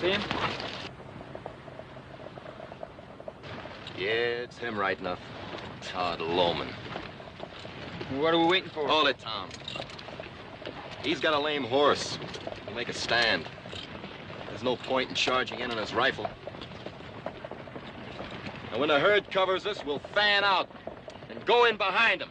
See him? Yeah, it's him right enough. Todd Lowman. What are we waiting for? Hold it, Tom. He's got a lame horse. He'll make a stand. There's no point in charging in on his rifle. And when the herd covers us, we'll fan out and go in behind him.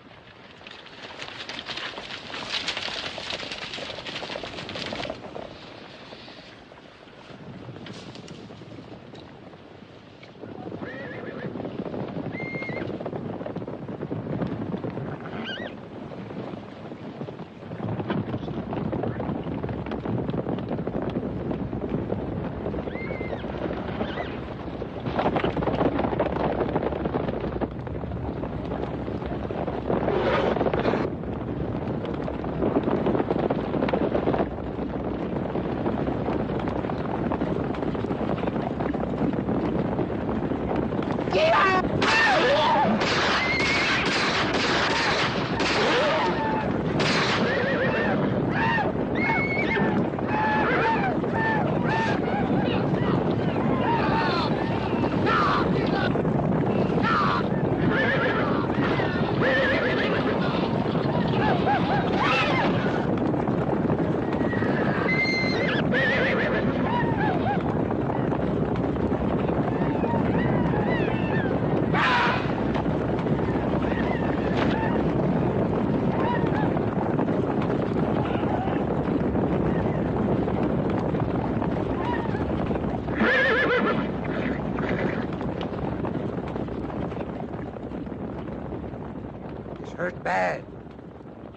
Hurt bad.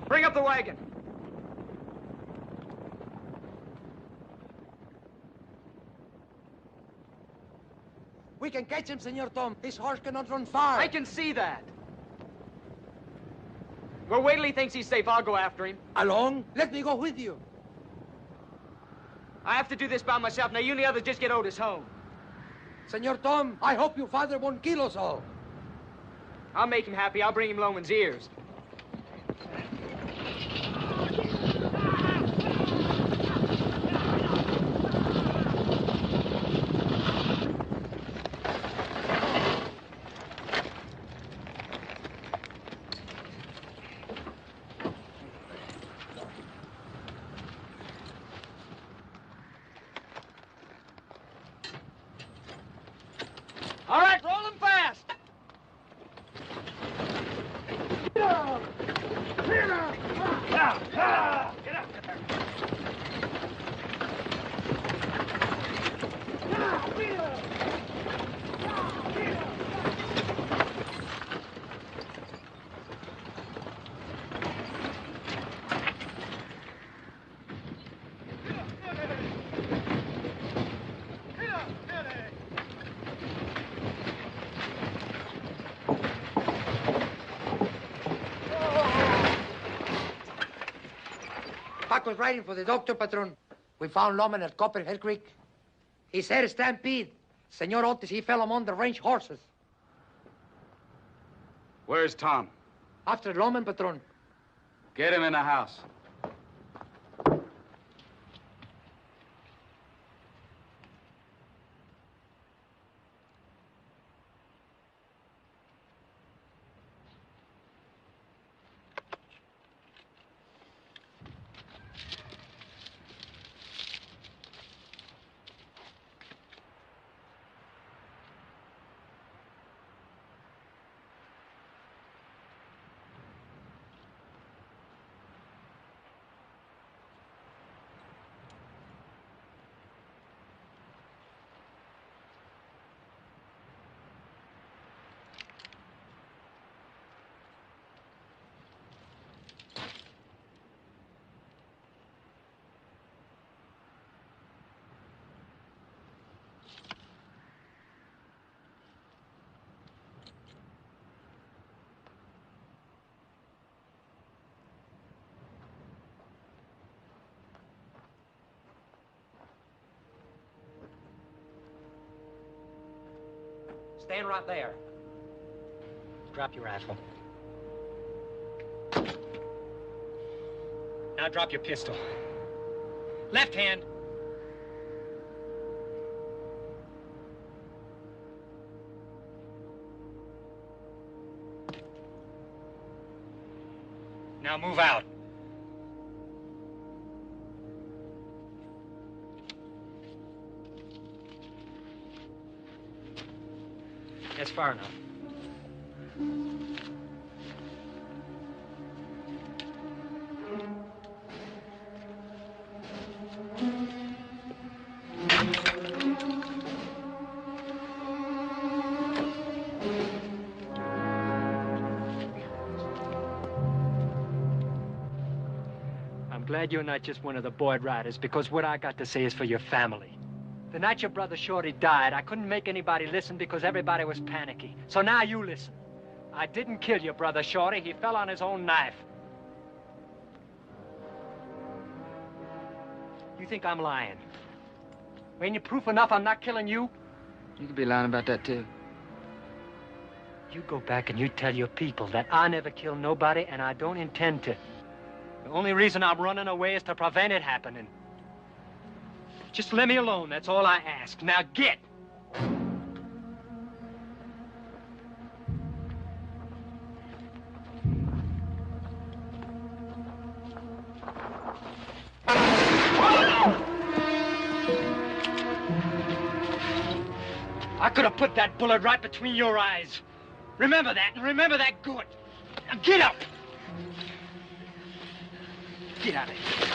Bring up the wagon. We can catch him, Senor Tom. His horse cannot run far. I can see that. Well, wait till he thinks he's safe. I'll go after him. Along? Let me go with you. I have to do this by myself. Now, you and the others just get Otis home. Senor Tom, I hope your father won't kill us all. I'll make him happy. I'll bring him Loman's ears. Doc was writing for the doctor, Patron. We found Lawman at Copper Hill Creek. He said a stampede. Senor Otis, he fell among the range horses. Where's Tom? After Lawman, Patron. Get him in the house. Stand right there. Drop your rifle. Now drop your pistol. Left hand. Now move out. That's far enough. I'm glad you're not just one of the Boyd riders, because what I got to say is for your family. The night your brother Shorty died, I couldn't make anybody listen because everybody was panicky. So now you listen. I didn't kill your brother Shorty. He fell on his own knife. You think I'm lying? Ain't you proof enough I'm not killing you? You could be lying about that, too. You go back and you tell your people that I never killed nobody and I don't intend to. The only reason I'm running away is to prevent it happening. Just let me alone, that's all I ask. Now get! I could have put that bullet right between your eyes. Remember that, and remember that good. Now get up! Get out of here.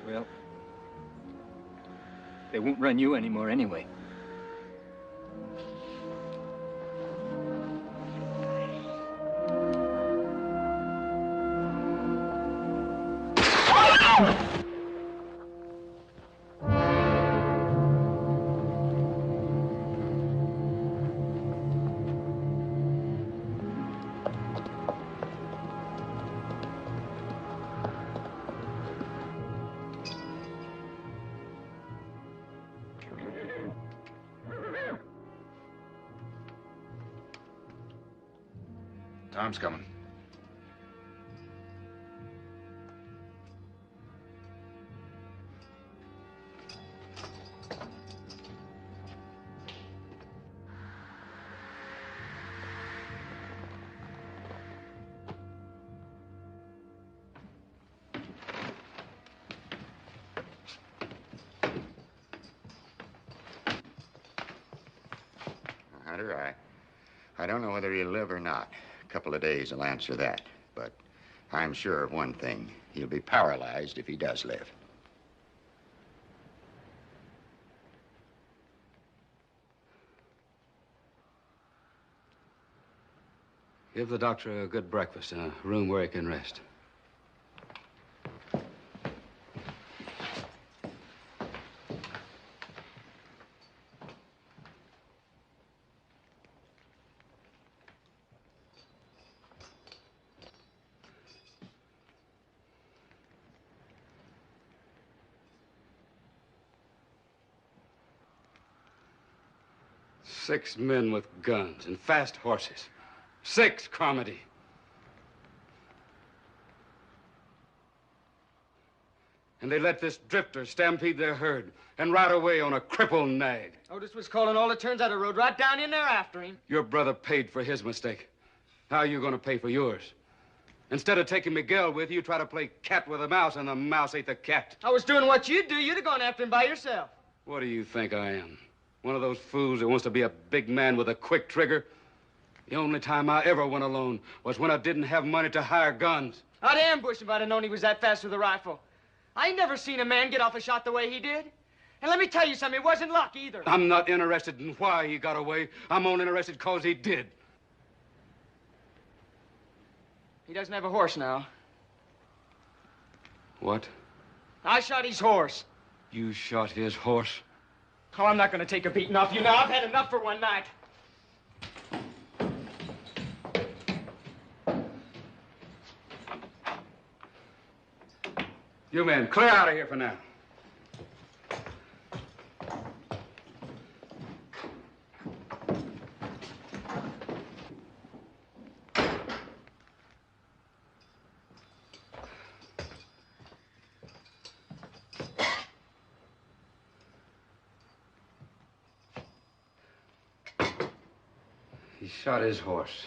Well, they won't run you anymore anyway. Tom's coming. Hunter. I don't know whether he'll live or not. A couple of days will answer that. But I'm sure of one thing. He'll be paralyzed if he does live. Give the doctor a good breakfast in a room where he can rest. Six men with guns and fast horses. 6, Carmody. And they let this drifter stampede their herd and ride away on a crippled nag. Otis was calling all the turns out of the road right down in there after him. Your brother paid for his mistake. How are you going to pay for yours? Instead of taking Miguel with you, try to play cat with a mouse, and the mouse ate the cat. I was doing what you'd do. You'd have gone after him by yourself. What do you think I am? One of those fools that wants to be a big man with a quick trigger? The only time I ever went alone was when I didn't have money to hire guns. I'd ambush him if I'd have known he was that fast with a rifle. I ain't never seen a man get off a shot the way he did. And let me tell you something, it wasn't luck either. I'm not interested in why he got away. I'm only interested because he did. He doesn't have a horse now. What? I shot his horse. You shot his horse? Oh, I'm not going to take a beating off you now. I've had enough for one night. You men, clear out of here for now. He shot his horse.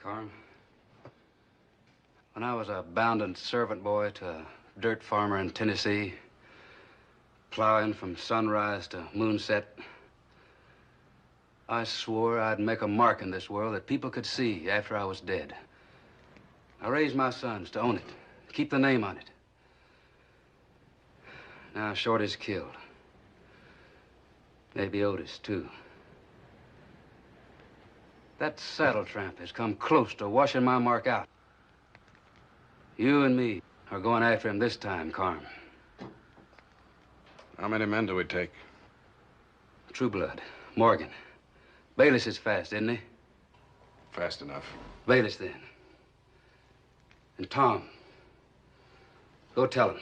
Carm, when I was a bounden servant boy to a dirt farmer in Tennessee, plowing from sunrise to moonset, I swore I'd make a mark in this world that people could see after I was dead. I raised my sons to own it, keep the name on it. Now Shorty's killed. Maybe Otis, too. That saddle tramp has come close to washing my mark out. You and me are going after him this time, Carm. How many men do we take? True blood. Morgan. Bayless is fast, isn't he? Fast enough. Bayless, then. And Tom. Go tell him.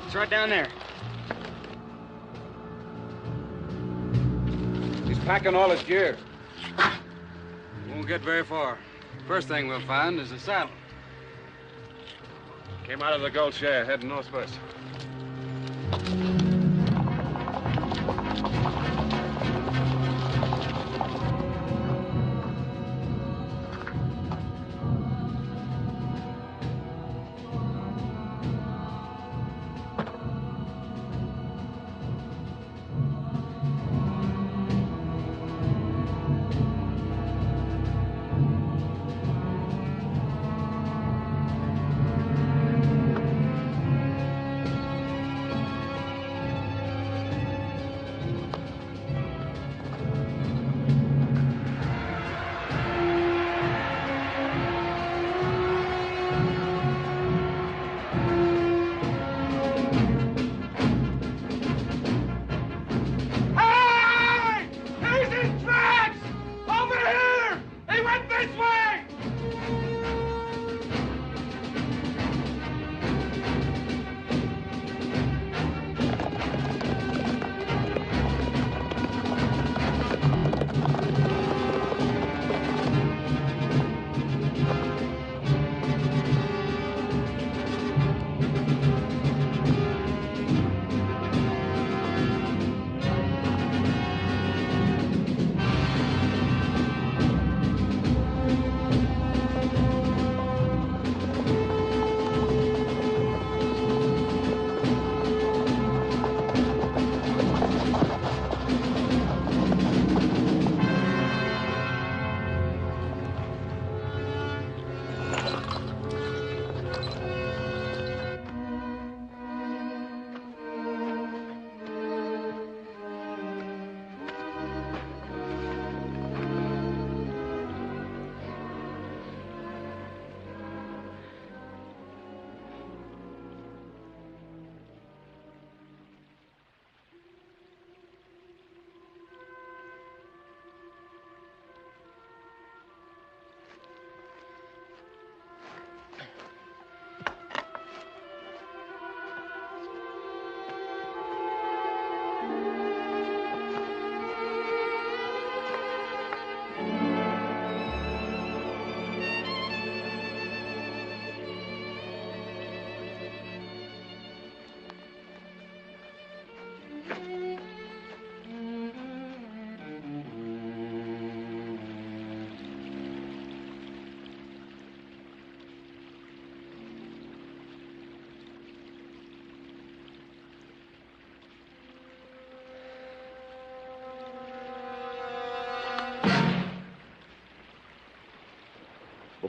It's right down there. He's packing all his gear. Won't get very far. First thing we'll find is a saddle. Came out of the Gulch here, heading northwest.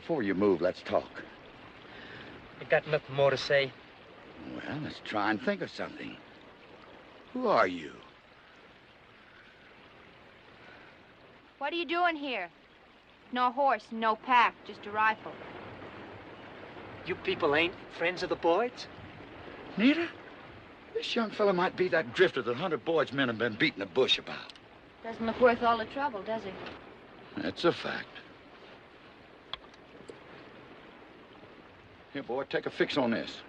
before you move, let's talk. I got nothing more to say. Well, let's try and think of something. Who are you? What are you doing here? No horse, no pack, just a rifle. You people ain't friends of the Boyds? Nita? This young fella might be that drifter that Hunter Boyd's men have been beating the bush about. Doesn't look worth all the trouble, does he? That's a fact. Here, boy, take a fix on this.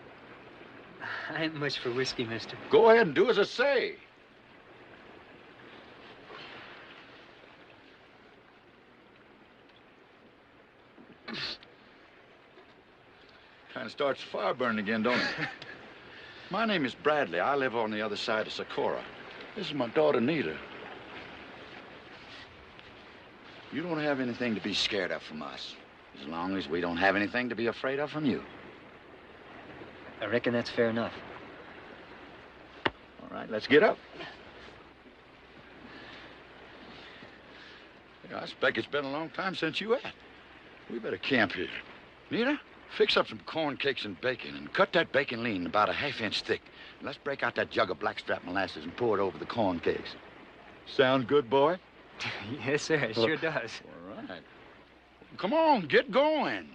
I ain't much for whiskey, mister. Go ahead and do as I say. Kind of starts the fire burning again, don't it? My name is Bradley. I live on the other side of Socorro. This is my daughter, Nita. You don't have anything to be scared of from us, as long as we don't have anything to be afraid of from you. I reckon that's fair enough. All right, let's get up. Yeah, I expect it's been a long time since you ate. We better camp here. Nita, fix up some corn cakes and bacon, and cut that bacon lean about a half-inch thick. Let's break out that jug of blackstrap molasses and pour it over the corn cakes. Sound good, boy? Yes, sir, it sure does. All right. Come on, get going.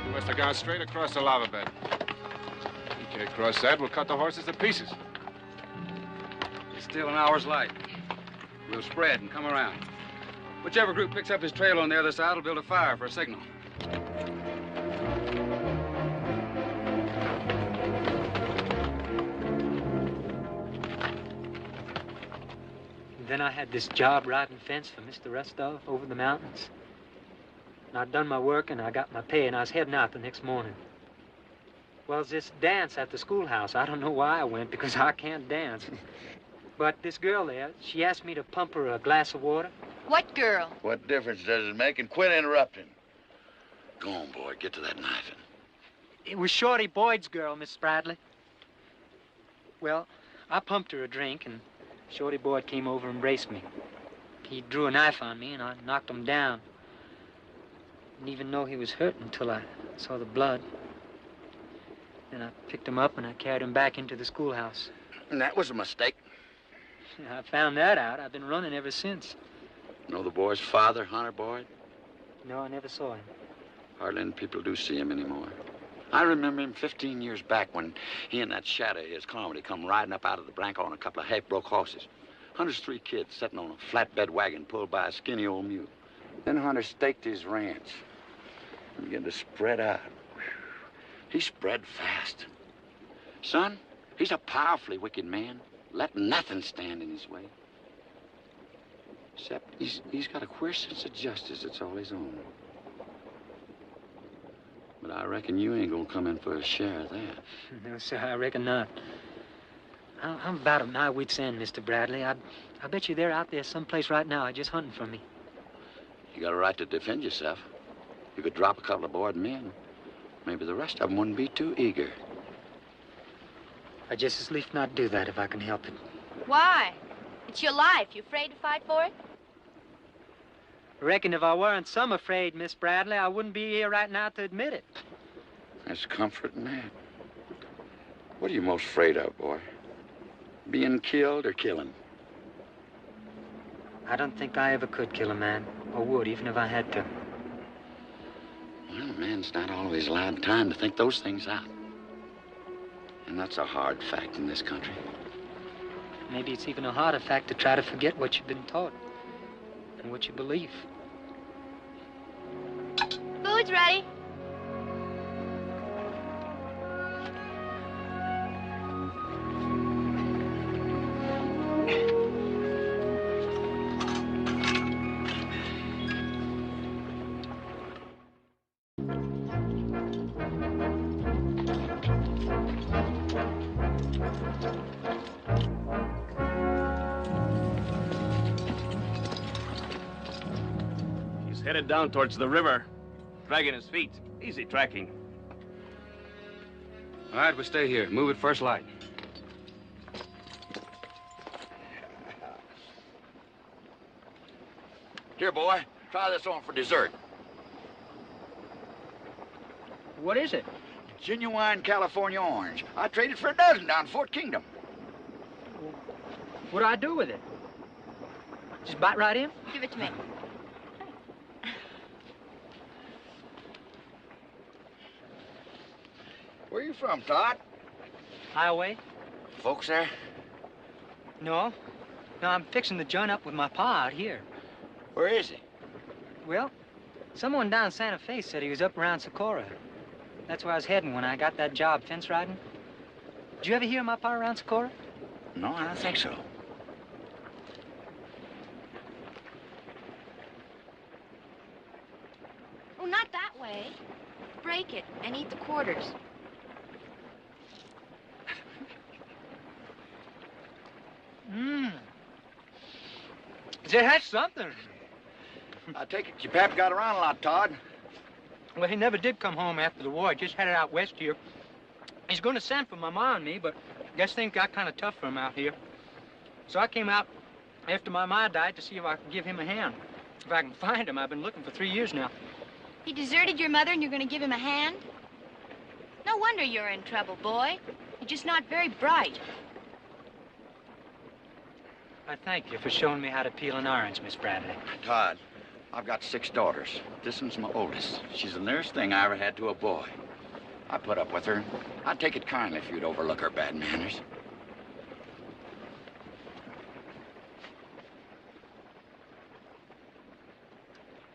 You must have gone straight across the lava bed. You can't cross that. We'll cut the horses to pieces. It's still an hour's light. We'll spread and come around. Whichever group picks up his trail on the other side will build a fire for a signal. Then I had this job riding fence for Mr. Rustov over the mountains. And I'd done my work and I got my pay and I was heading out the next morning. Well, there's this dance at the schoolhouse. I don't know why I went because I can't dance. But this girl there, she asked me to pump her a glass of water. What girl? What difference does it make? And quit interrupting. Go on, boy. Get to that knifing. It was Shorty Boyd's girl, Miss Bradley. Well, I pumped her a drink and Shorty Boyd came over and embraced me. He drew a knife on me and I knocked him down. Didn't even know he was hurt until I saw the blood. Then I picked him up and I carried him back into the schoolhouse. And that was a mistake. I found that out. I've been running ever since. Know the boy's father, Hunter Boyd? No, I never saw him. Hardly any people do see him anymore. I remember him 15 years back when he and that shadow of his comedy come riding up out of the Branco on a couple of half-broke horses. Hunter's 3 kids sitting on a flatbed wagon pulled by a skinny old mule. Then Hunter staked his ranch and began to spread out. He spread fast. Son, he's a powerfully wicked man. Let nothing stand in his way. Except he's got a queer sense of justice that's all his own. But I reckon you ain't gonna come in for a share of that. No, sir, I reckon not. I'm about at my wit's end, Mr. Bradley. I bet you they're out there someplace right now just hunting for me. You got a right to defend yourself. You could drop a couple of Boyd men. Maybe the rest of them wouldn't be too eager. I'd just as lief not do that if I can help it. Why? It's your life. You afraid to fight for it? I reckon if I weren't some afraid, Miss Bradley, I wouldn't be here right now to admit it. There's comfort in that. What are you most afraid of, boy? Being killed or killing? I don't think I ever could kill a man, or would, even if I had to. Well, a man's not always allowed time to think those things out. And that's a hard fact in this country. Maybe it's even a harder fact to try to forget what you've been taught and what you believe. Food's ready. Headed down towards the river, dragging his feet. Easy tracking. All right, we'll stay here. Move at first light. Here, boy, try this on for dessert. What is it? Genuine California orange. I traded for a dozen down in Fort Kingdom. What do I do with it? Just bite right in? Give it to me. Where you from, Todd? Highway? Folks there? No. No, I'm fixing to join up with my pa out here. Where is he? Well, someone down Santa Fe said he was up around Socorro. That's where I was heading when I got that job fence riding. Did you ever hear of my pa around Socorro? No, I don't think so. Oh, not that way. Break it and eat the quarters. Mmm. That's something. I take it your pap got around a lot, Todd. Well, he never did come home after the war. Just headed out west here. He's going to send for my ma and me, but I guess things got kind of tough for him out here. So I came out after my ma died to see if I could give him a hand. If I can find him. I've been looking for 3 years now. He deserted your mother and you're going to give him a hand? No wonder you're in trouble, boy. You're just not very bright. I thank you for showing me how to peel an orange, Miss Bradley. Todd, I've got 6 daughters. This one's my oldest. She's the nearest thing I ever had to a boy. I put up with her. I'd take it kindly if you'd overlook her bad manners.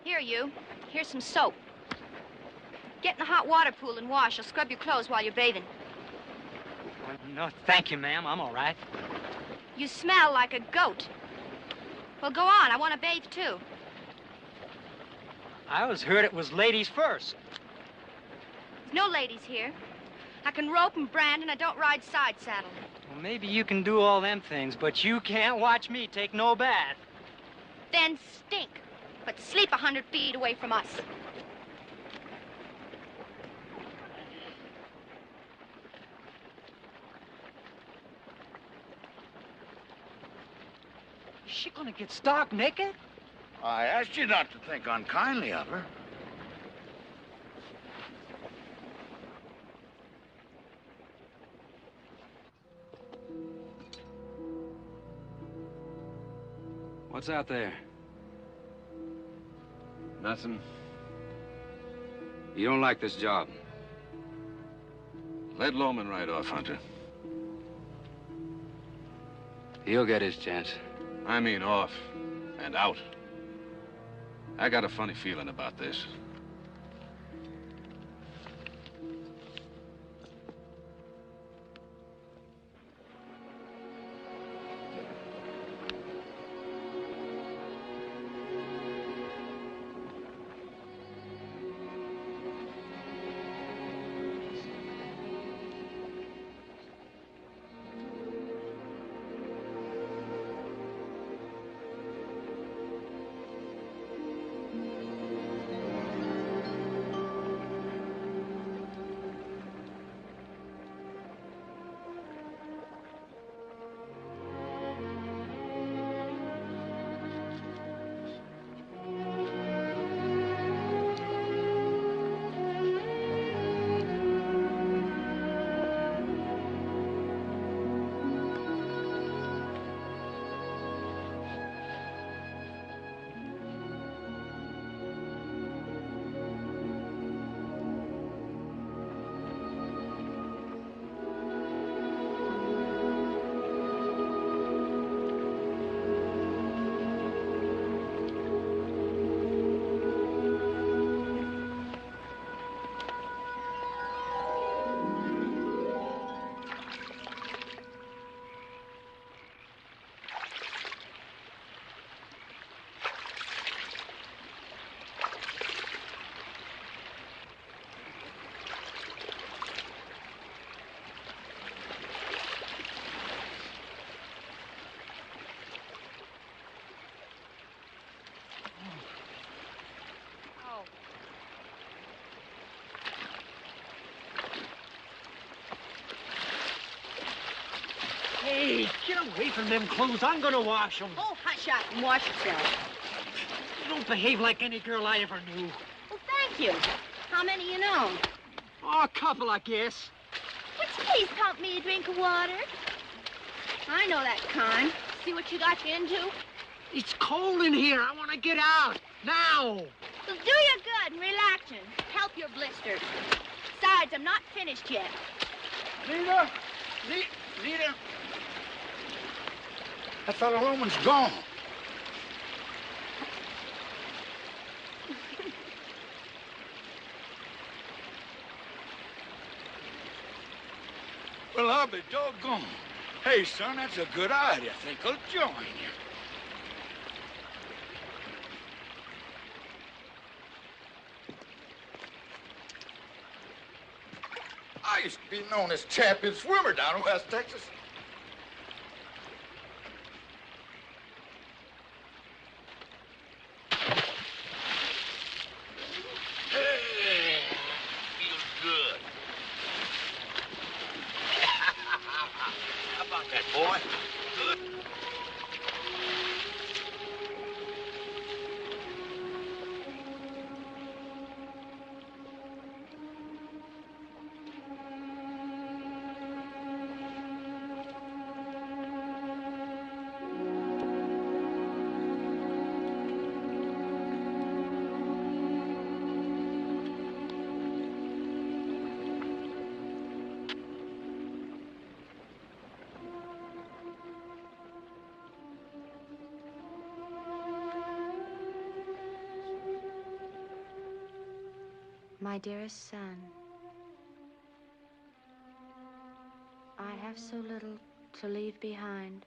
Here, you. Here's some soap. Get in the hot water pool and wash. I'll scrub your clothes while you're bathing. No, thank you, ma'am. I'm all right. You smell like a goat. Well, go on. I want to bathe, too. I always heard it was ladies first. There's no ladies here. I can rope and brand, and I don't ride side saddle. Well, maybe you can do all them things, but you can't watch me take no bath. Then stink. But sleep 100 feet away from us. Is she gonna get stark naked? I asked you not to think unkindly of her. What's out there? Nothing. You don't like this job? Let Lowman right off, Hunter. He'll get his chance. I mean off and out. I got a funny feeling about this. Hey, get away from them clothes. I'm gonna wash them. Oh, hush up and wash yourself. You don't behave like any girl I ever knew. Well, thank you. How many you know? Oh, a couple, I guess. Would you please pump me a drink of water? I know that kind. See what you got you into? It's cold in here. I want to get out. Now. Well, do you good and relaxing. Help your blisters. Besides, I'm not finished yet. Nita! Nita! That fellow Loman's gone. Well, I'll be doggone. Hey, son, that's a good idea. I think I'll join you. I used to be known as champion swimmer down in West Texas. Hey, feels good. How about that, boy? Good. My dearest son, I have so little to leave behind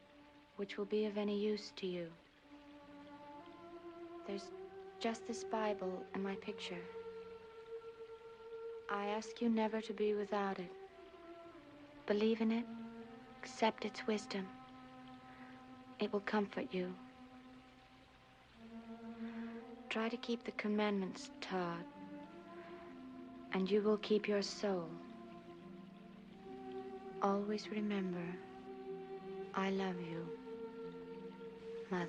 which will be of any use to you. There's just this Bible and my picture. I ask you never to be without it. Believe in it, accept its wisdom. It will comfort you. Try to keep the commandments taught, and you will keep your soul. Always remember, I love you, Mother.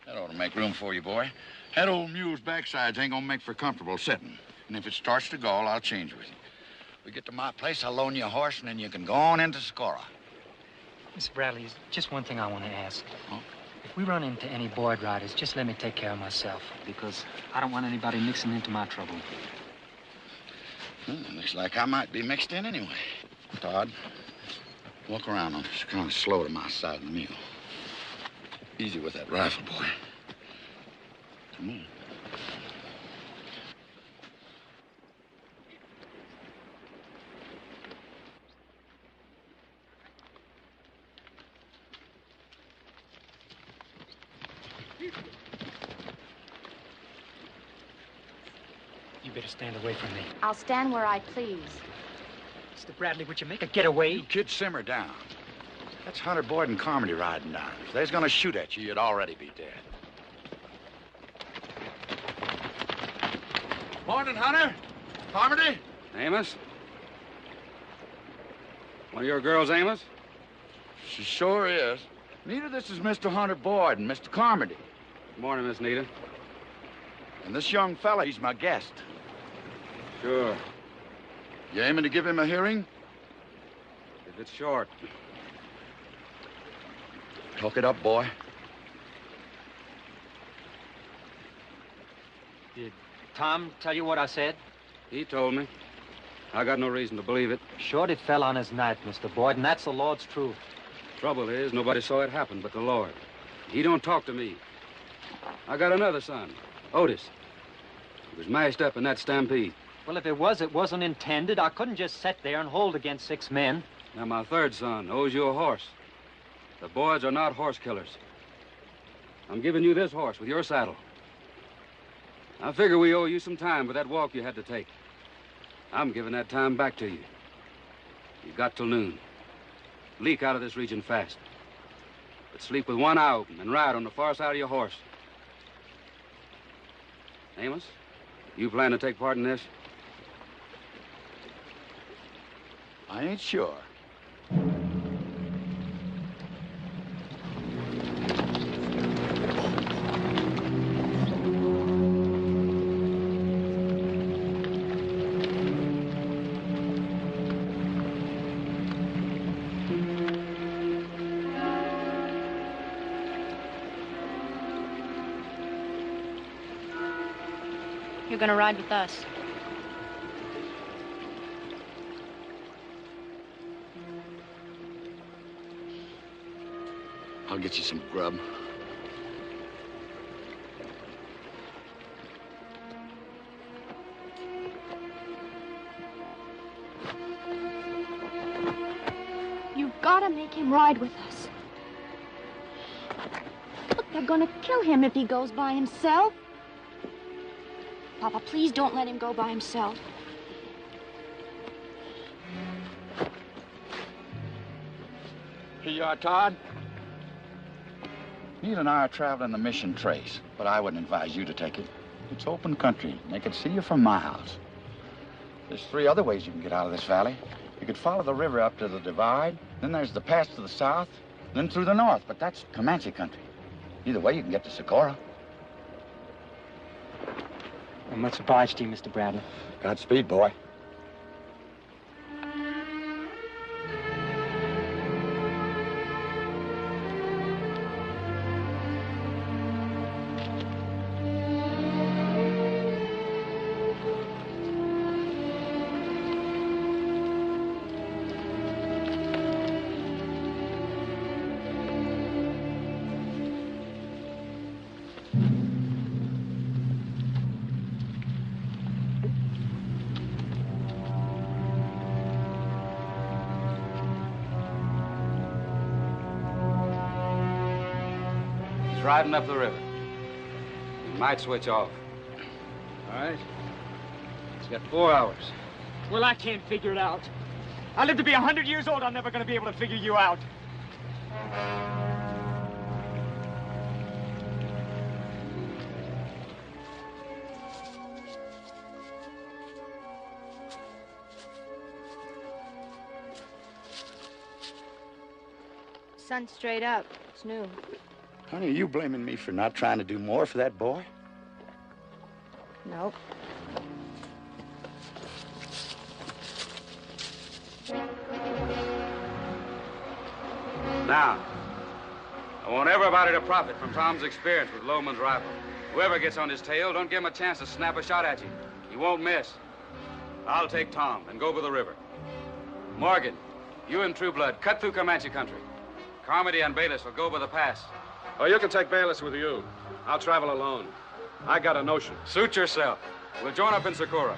That ought to make room for you, boy. That old mule's backsides ain't gonna make for comfortable sitting. And if it starts to gall, I'll change with you. We get to my place, I'll loan you a horse, and then you can go on into Socorro. Mr. Bradley, there's just one thing I want to ask. Oh? If we run into any Boyd riders, just let me take care of myself, because I don't want anybody mixing into my trouble. Well, looks like I might be mixed in anyway. Todd, walk around on this kind of slow to my side of the mule. Easy with that rifle, boy. Come on. You better stand away from me. I'll stand where I please. Mr. Bradley, would you make a getaway? You kids simmer down. That's Hunter, Boyd, and Carmody riding down. If they was gonna shoot at you, you'd already be dead. Morning, Hunter. Carmody. Amos? One of your girls, Amos? She sure is. Nita, this is Mr. Hunter Boyd and Mr. Carmody. Good morning, Miss Nita. And this young fella, he's my guest. Sure. You aiming to give him a hearing? If it's short. Talk it up, boy. Did Tom tell you what I said? He told me. I got no reason to believe it. Shorty fell on his knife, Mr. Boyd, and that's the Lord's truth. Trouble is, nobody saw it happen but the Lord. He don't talk to me. I got another son, Otis. He was mashed up in that stampede. Well, if it wasn't intended. I couldn't just sit there and hold against 6 men. Now, my third son owes you a horse. The Boyds are not horse killers. I'm giving you this horse with your saddle. I figure we owe you some time for that walk you had to take. I'm giving that time back to you. You got till noon. Leak out of this region fast. But sleep with one eye open and ride on the far side of your horse. Amos, you plan to take part in this? I ain't sure. You're gonna ride with us. I'll get you some grub. You've got to make him ride with us. Look, they're going to kill him if he goes by himself. Papa, please don't let him go by himself. Here you are, Todd. Neil and I are traveling the mission trace, but I wouldn't advise you to take it. It's open country, and they can see you from my house. There's 3 other ways you can get out of this valley. You could follow the river up to the divide, then there's the pass to the south, then through the north, but that's Comanche country. Either way, you can get to Socorro. I'm much obliged to you, Mr. Bradley. Godspeed, boy. Riding up the river. You might switch off. All right? He's got 4 hours. Well, I can't figure it out. I live to be 100 years old. I'm never going to be able to figure you out. Sun's straight up. It's noon. Honey, are you blaming me for not trying to do more for that boy? Nope. Now, I want everybody to profit from Tom's experience with Loehmann's rifle. Whoever gets on his tail, don't give him a chance to snap a shot at you. He won't miss. I'll take Tom and go over the river. Morgan, you and Trueblood, cut through Comanche country. Carmody and Bayless will go over the pass. Oh, you can take Bayless with you. I'll travel alone. I got a notion. Suit yourself. We'll join up in Socorro.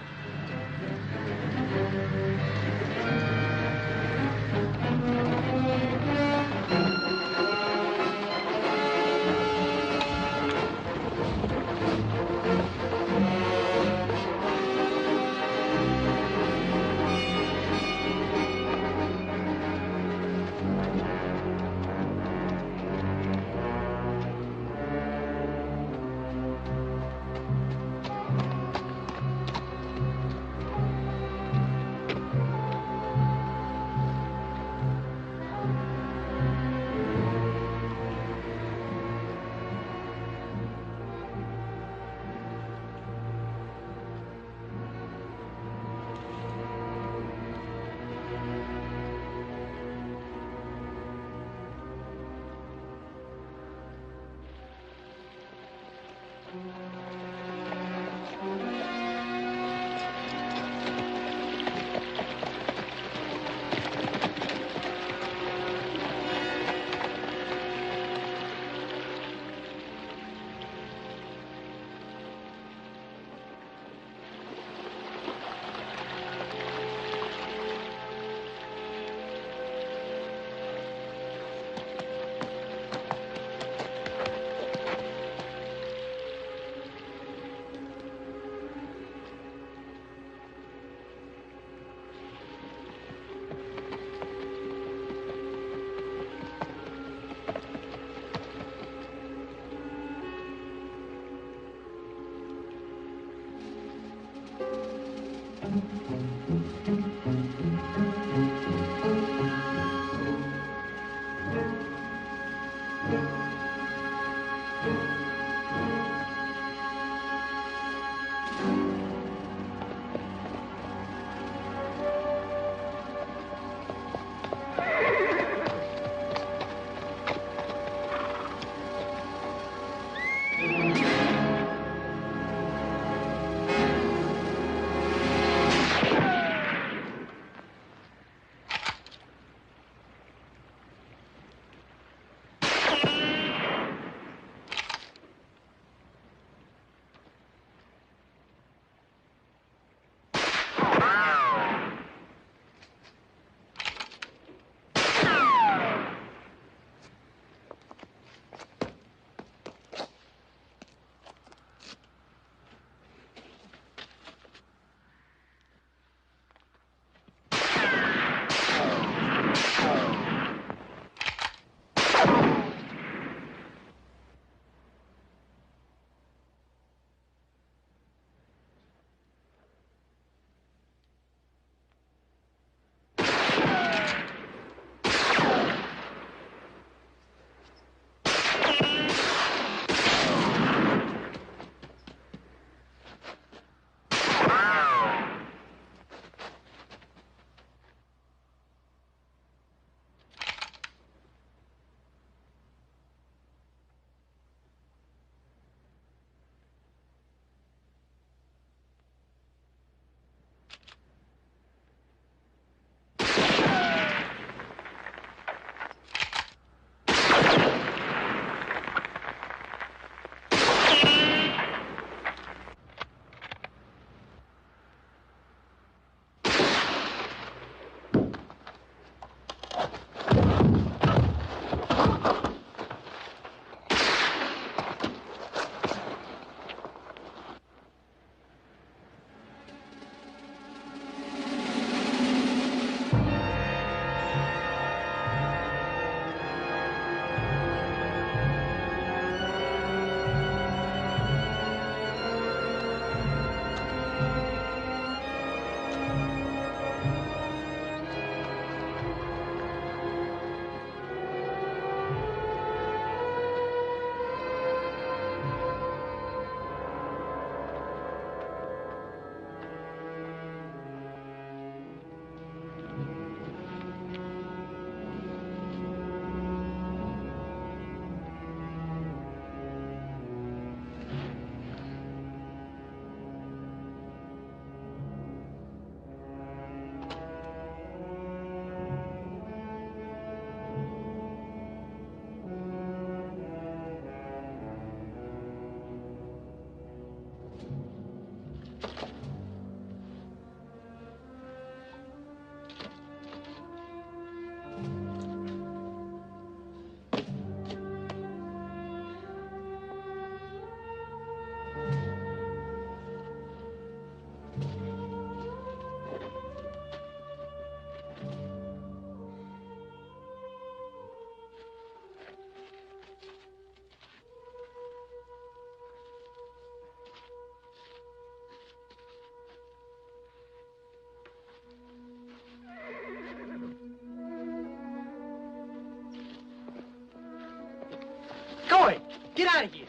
Get out of here.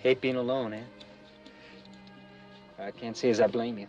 Hate being alone, eh? I can't say as I blame you.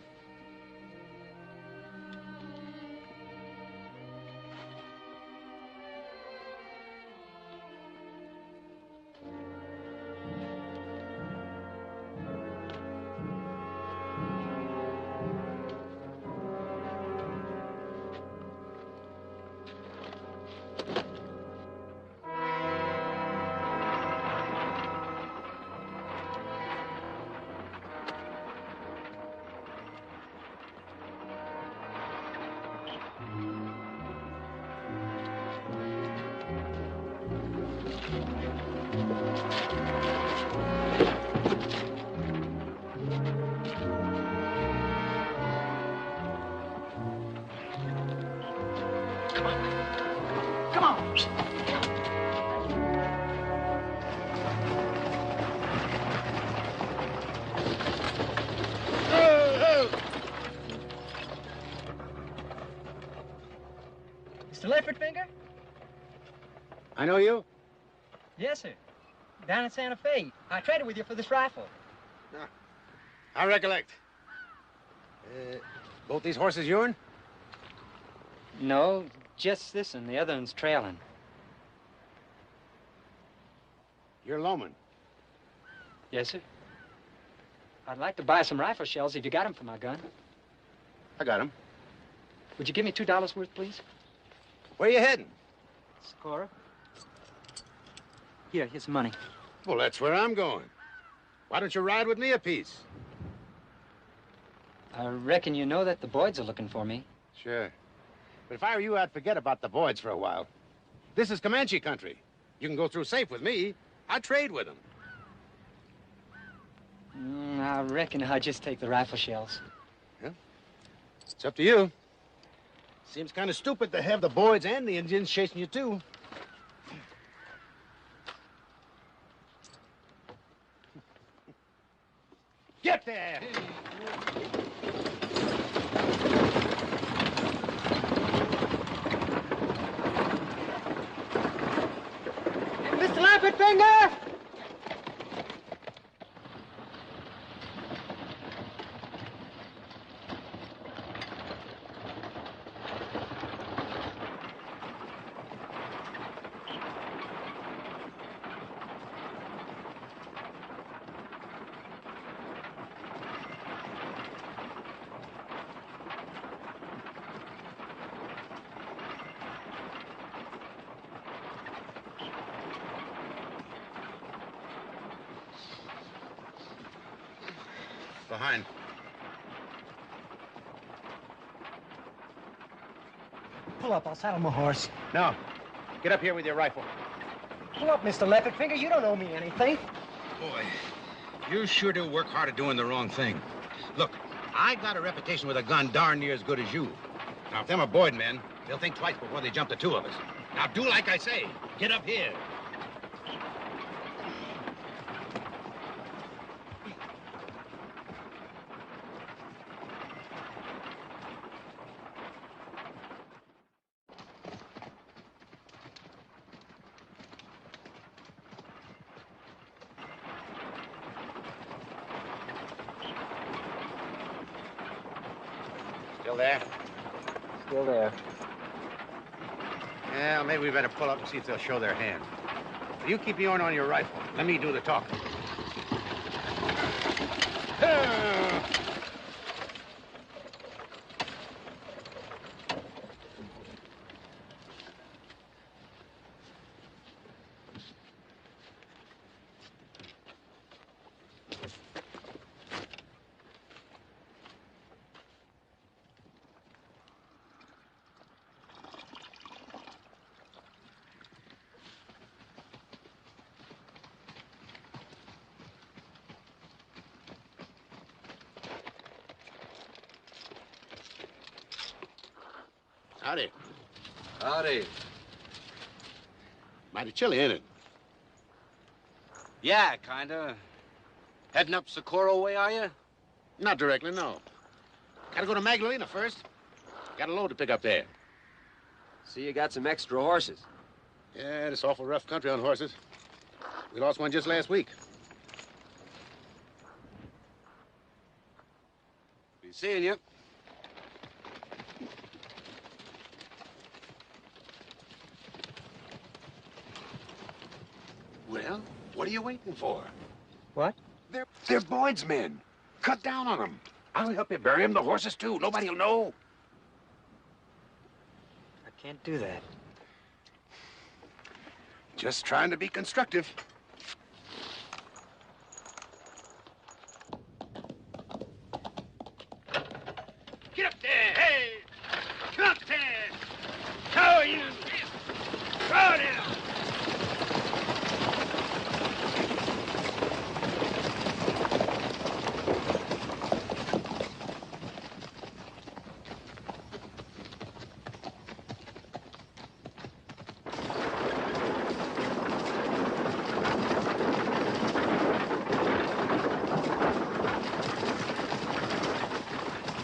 Mr. Leopardfinger? I know you? Yes, sir. Down in Santa Fe. I traded with you for this rifle. I recollect. Both these horses yourn? No, just this one. The other one's trailing. You're Lowman. Yes, sir. I'd like to buy some rifle shells if you got them for my gun. I got them. Would you give me $2 worth, please? Where you heading? Score. Here's some money. Well, that's where I'm going. Why don't you ride with me a piece? I reckon you know that the Boyds are looking for me. Sure. But if I were you, I'd forget about the Boyds for a while. This is Comanche country. You can go through safe with me. I trade with them. I reckon I'll just take the rifle shells. Yeah. It's up to you. Seems kind of stupid to have the Boyds and the Indians chasing you, too. Get there! Mr. Leopardfinger! Behind. Pull up, I'll saddle my horse. No. Get up here with your rifle. Pull up, Mr. Leopardfinger. You don't owe me anything. Boy, you sure do work hard at doing the wrong thing. Look, I got a reputation with a gun darn near as good as you. Now, if them are Boyd men, they'll think twice before they jump the two of us. Now, do like I say. Get up here. Still there? Still there. Yeah, maybe we better pull up and see if they'll show their hand. You keep your on your rifle. Let me do the talking. Howdy. Howdy. Mighty chilly, ain't it? Yeah, kinda. Heading up Socorro way, are you? Not directly, no. Gotta go to Magdalena first. Got a load to pick up there. See, you got some extra horses. Yeah, it's awful rough country on horses. We lost one just last week. Seeing you. Well, what are you waiting for? What? They're Boyd's men. Cut down on them. I'll help you bury them, the horses, too. Nobody'll know. I can't do that. Just trying to be constructive. Get up there! Hey! Come up there! How are you? Throw down!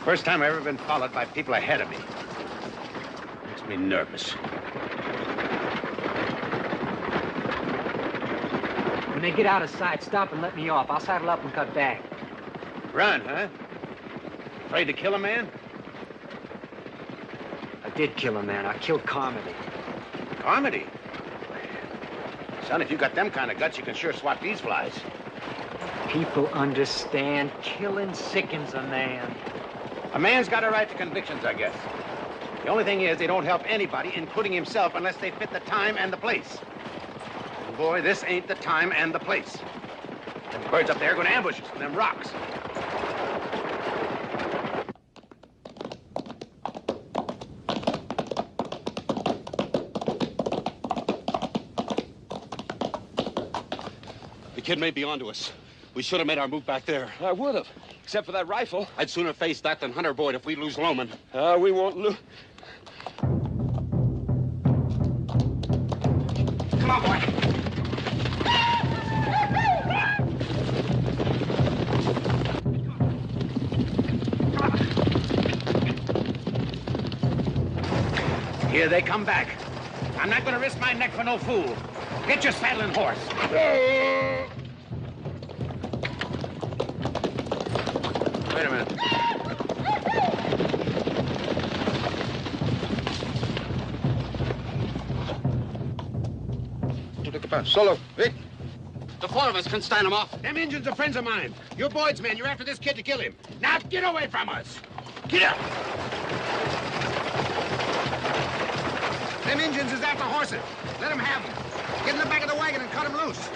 First time I've ever been followed by people ahead of me. Makes me nervous. When they get out of sight, stop and let me off. I'll saddle up and cut back. Run, huh? Afraid to kill a man? I did kill a man. I killed Carmody. Carmody? Son, if you got them kind of guts, you can sure swat these flies. People understand. Killing sickens a man. A man's got a right to convictions, I guess. The only thing is, they don't help anybody, including himself, unless they fit the time and the place. And boy, this ain't the time and the place. Them birds up there are going to ambush us from them rocks. The kid may be onto us. We should have made our move back there. I would have, except for that rifle. I'd sooner face that than Hunter Boyd if we lose Loman. We won't lose. Come on, boy. Here they come back. I'm not going to risk my neck for no fool. Get your saddle and horse. Wait a minute. Solo, Vic. The four of us can stand him off. Them Indians are friends of mine. You're Boyd's men. You're after this kid to kill him. Now get away from us. Get up. Them Indians is after horses. Let them have them. Get in the back of the wagon and cut them loose.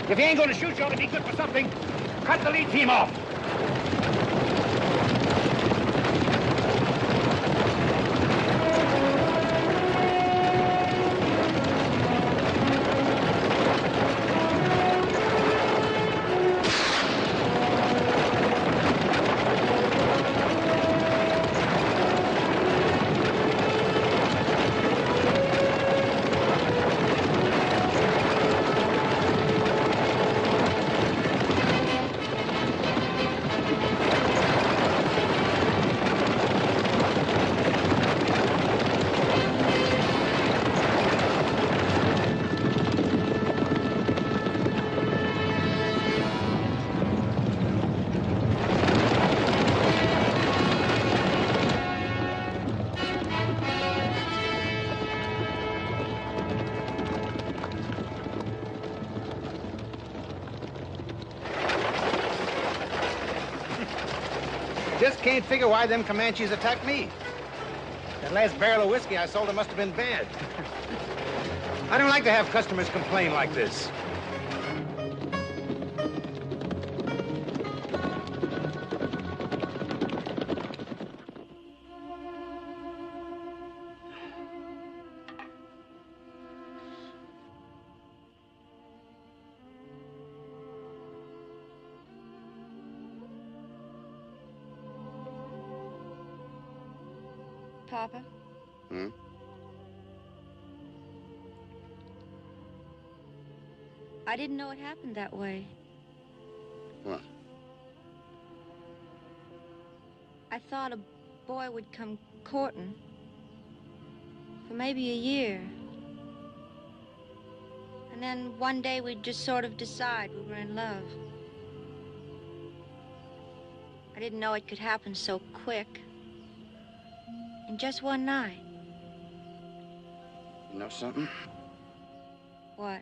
If he ain't going to shoot, you ought to be good for something. Cut the lead team off. Just can't figure why them Comanches attacked me. That last barrel of whiskey I sold them must have been bad. I don't like to have customers complain like this. Papa? Hmm? I didn't know it happened that way. What? I thought a boy would come courting for maybe a year. And then one day we'd just sort of decide we were in love. I didn't know it could happen so quick. In just one night. You know something? What?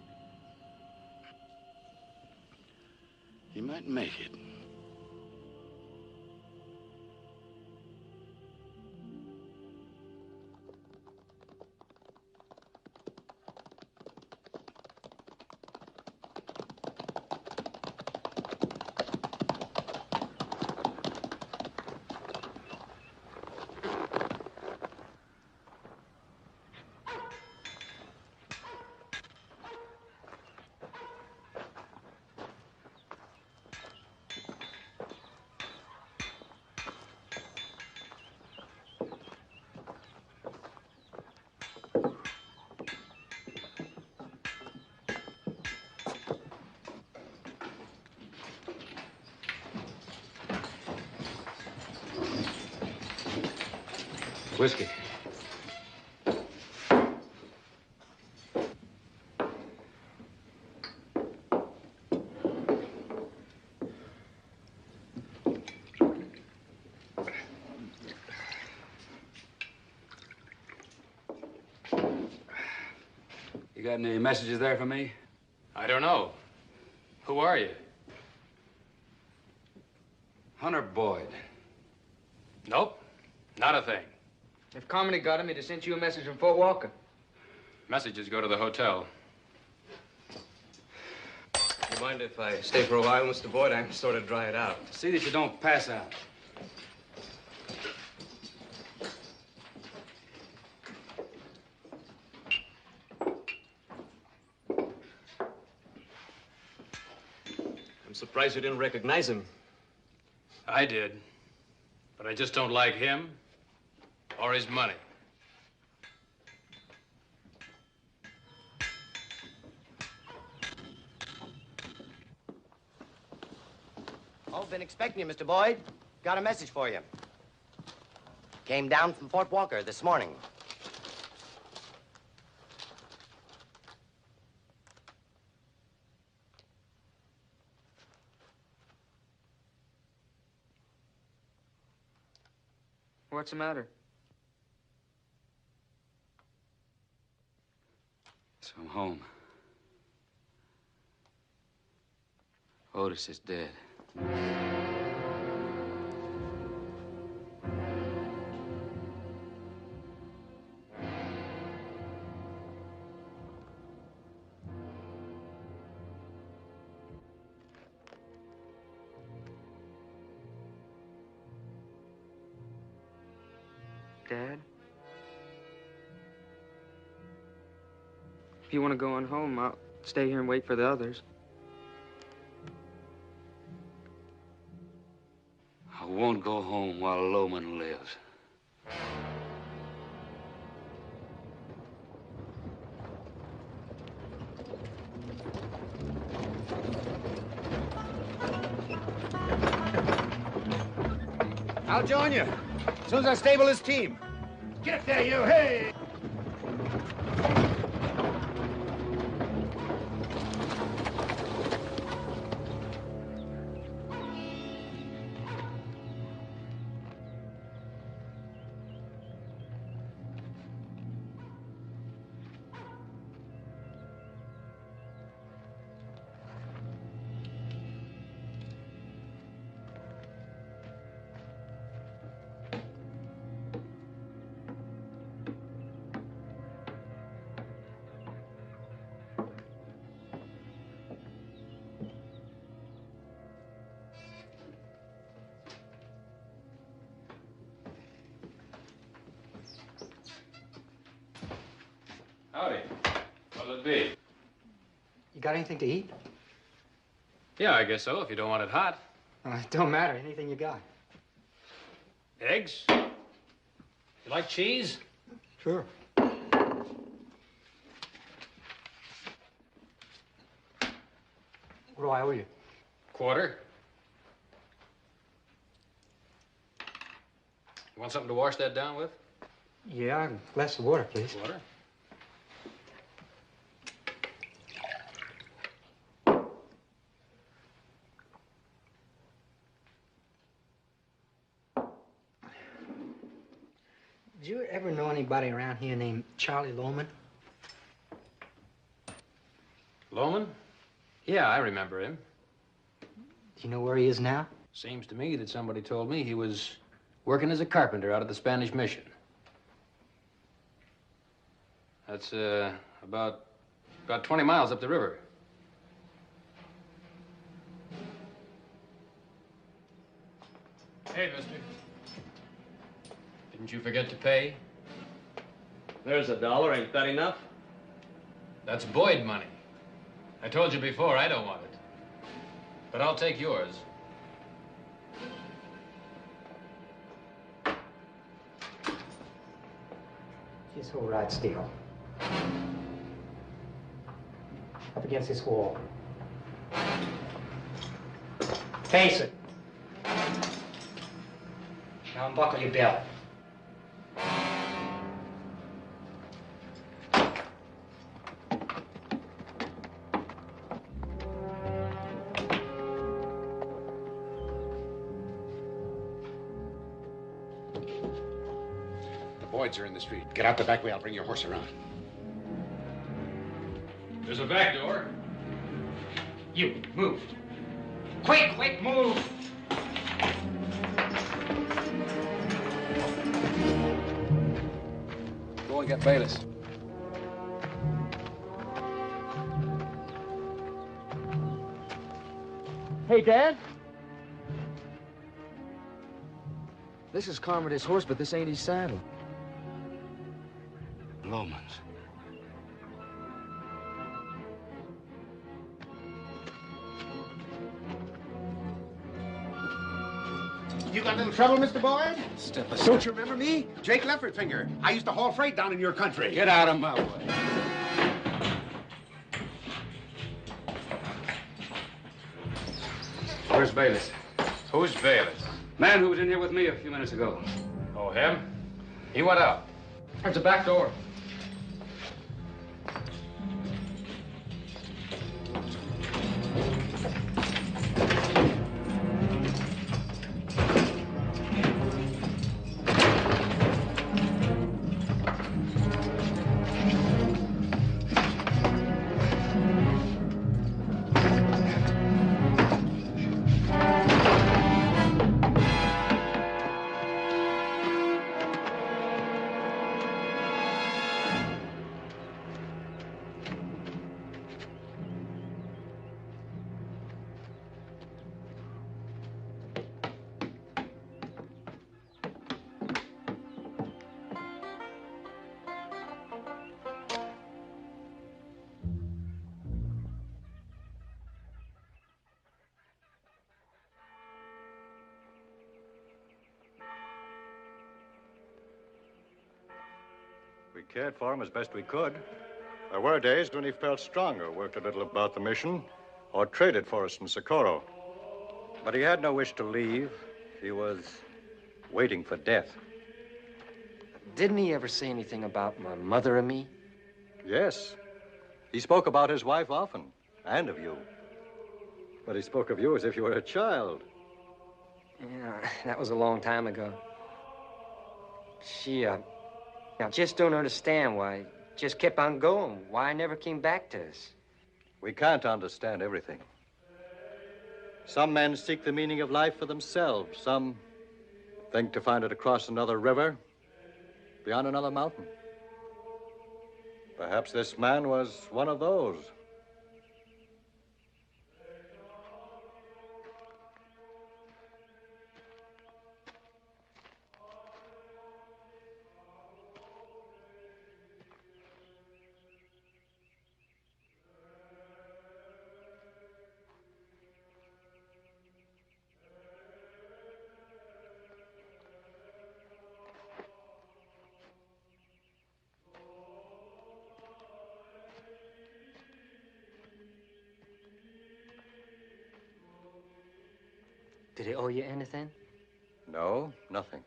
You might make it. Whiskey. You got any messages there for me? I don't know. Who are you? Hunter Boyd. Nope, not a thing. If Carmody got him, he'd have sent you a message from Fort Walker. Messages go to the hotel. You mind if I stay for a while, Mr. Boyd? I'm sort of dried out. See that you don't pass out. I'm surprised you didn't recognize him. I did, but I just don't like him or his money. Oh, been expecting you, Mr. Boyd. Got a message for you. Came down from Fort Walker this morning. What's the matter? So I'm home. Otis is dead. Dad? If you want to go on home, I'll stay here and wait for the others. I won't go home while Lowman lives. I'll join you as soon as I stable this team. Get there, you! Hey! Howdy. What'll it be? You got anything to eat? Yeah, I guess so, if you don't want it hot. It don't matter. Anything you got. Eggs? You like cheese? Sure. What do I owe you? Quarter. You want something to wash that down with? Yeah, a glass of water, please. Water? Did you ever know anybody around here named Charlie Lowman? Lowman? Yeah, I remember him. Do you know where he is now? Seems to me that somebody told me he was working as a carpenter out of the Spanish mission. That's about 20 miles up the river. Hey, mister. Didn't you forget to pay? There's $1. Ain't that enough? That's Boyd money. I told you before, I don't want it. But I'll take yours. Just hold right still. Up against this wall. Face it. Now unbuckle your belt. Boyds are in the street. Get out the back way. I'll bring your horse around. There's a back door. You, move. Quick, move. Go and get Bayless. Hey, Dad. This is Carmody's horse, but this ain't his saddle. Lowman's. You got a little trouble, Mr. Boyd? Step aside. Don't you remember me? Jake Leffertfinger. I used to haul freight down in your country. Get out of my way. Where's Bayless? Who's Bayless? Man who was in here with me a few minutes ago. Oh, him? He went out. There's a back door. We cared for him as best we could. There were days when he felt stronger, worked a little about the mission, or traded for us in Socorro. But he had no wish to leave. He was waiting for death. Didn't he ever say anything about my mother and me? Yes. He spoke about his wife often, and of you. But he spoke of you as if you were a child. Yeah, that was a long time ago. I just don't understand why he just kept on going, why he never came back to us. We can't understand everything. Some men seek the meaning of life for themselves. Some think to find it across another river, beyond another mountain. Perhaps this man was one of those. Did he owe you anything? No, nothing.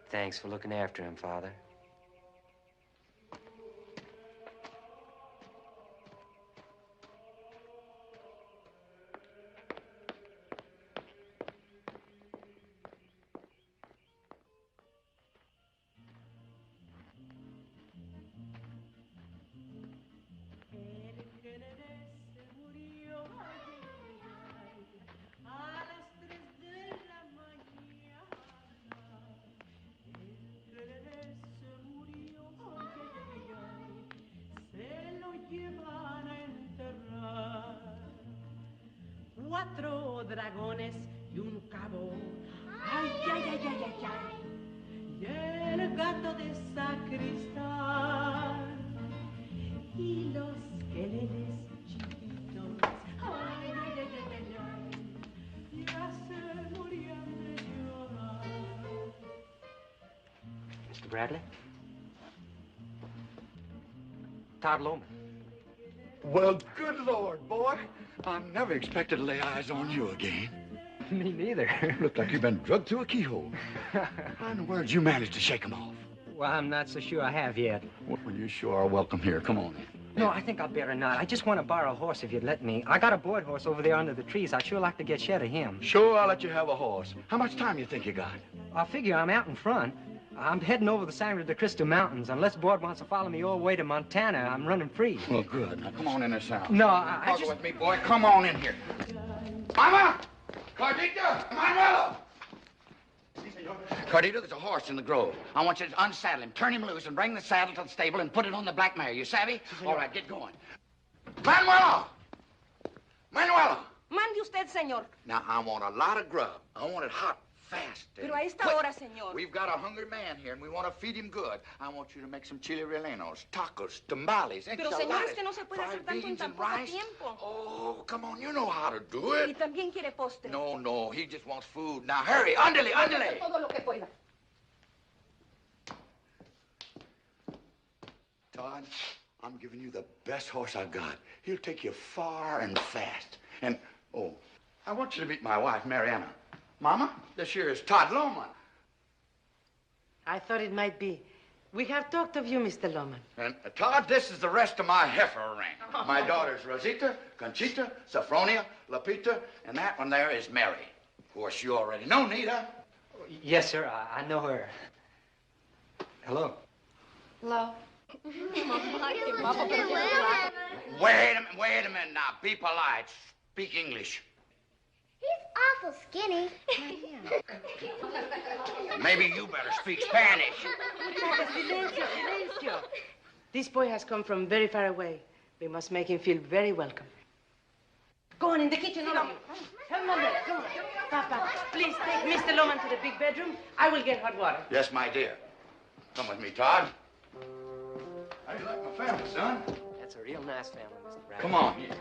Thanks for looking after him, Father. Cuatro dragones y un cabo. Ay, ay, ay, ay, ay, ay. Y el gato de sacristán. Y los queleles chiquitos. Ay, ay, ay, ay, ay, ay. Ya se morían de llorar. Mr. Bradley? Todd Lowman. Well, good Lord, boy. I never expected to lay eyes on you again. Me neither. Look like you've been drugged through a keyhole. How in the world did you manage to shake them off? Well, I'm not so sure I have yet. Well, you sure are welcome here. Come on in. No, I think I'd better not. I just want to borrow a horse if you'd let me. I got a board horse over there under the trees. I'd sure like to get shed of him. Sure, I'll let you have a horse. How much time you think you got? I figure I'm out in front. I'm heading over the Sangre de Cristo Mountains. Unless Boyd wants to follow me all the way to Montana, I'm running free. Well, good. Now, come on in this house. No, I Talk just... with me, boy. Come on in here. Mama! Cardita! Manuela! Cardita, there's a horse in the grove. I want you to unsaddle him, turn him loose, and bring the saddle to the stable and put it on the black mare. You savvy? All right, get going. Manuela! Manuela! Mande usted, señor. Now, I want a lot of grub. I want it hot, fast. Pero a esta quick. hora, señor. We've got a hungry man here, and we want to feed him good. I want you to make some chili rellenos, tacos, tamales, Pero, enchiladas, señor, es que no se puede hacer fried tanto en beans tan and poco rice. tiempo. Oh, come on, you know how to do Y it. también quiere postre. No, he just wants food. Now, hurry, ándale, ándale. Todo lo que pueda. Todd, I'm giving you the best horse I got. He'll take you far and fast. And, oh, I want you to meet my wife, Mariana. Mama, this here is Todd Lowman. I thought it might be. We have talked of you, Mr. Lowman. And, Todd, this is the rest of my heifer ring. My daughters, Rosita, Conchita, Sophronia, Lapita, and that one there is Mary. Of course, you already know Nita. Yes, sir. I know her. Hello. Hello. Wait a minute now. Be polite. Speak English. He's awful skinny. Maybe you better speak Spanish. Silencio, silencio. This boy has come from very far away. We must make him feel very welcome. Go on in the kitchen, all of you. Come on there, come on. Papa, please take Mr. Lowman to the big bedroom. I will get hot water. Yes, my dear. Come with me, Todd. How do you like my family, son? That's a real nice family, Mr. Bradley. Come on here.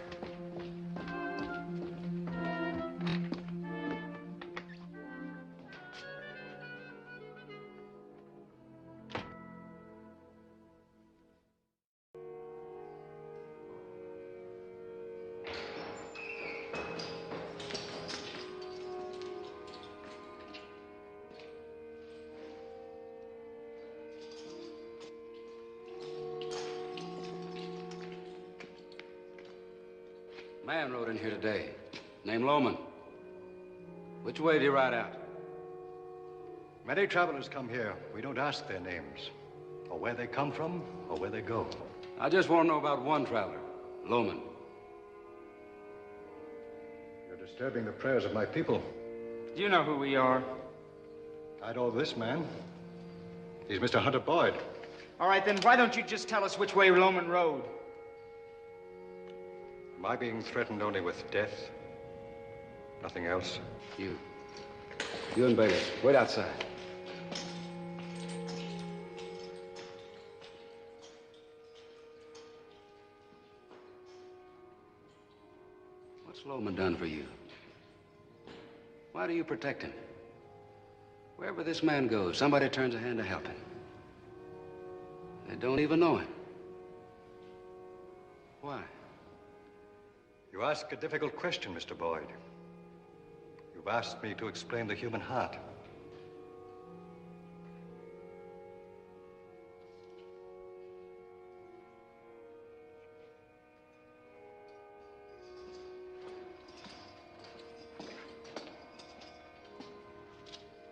Man rode in here today, named Lowman. Which way did he ride out? Many travelers come here. We don't ask their names, or where they come from, or where they go. I just want to know about one traveler, Lowman. You're disturbing the prayers of my people. Do you know who we are? I know this man. He's Mr. Hunter Boyd. All right, then why don't you just tell us which way Lowman rode? Am I being threatened only with death? Nothing else? You and Bailey, wait outside. What's Lowman done for you? Why do you protect him? Wherever this man goes, somebody turns a hand to help him. They don't even know him. Why? You ask a difficult question, Mr. Boyd. You've asked me to explain the human heart.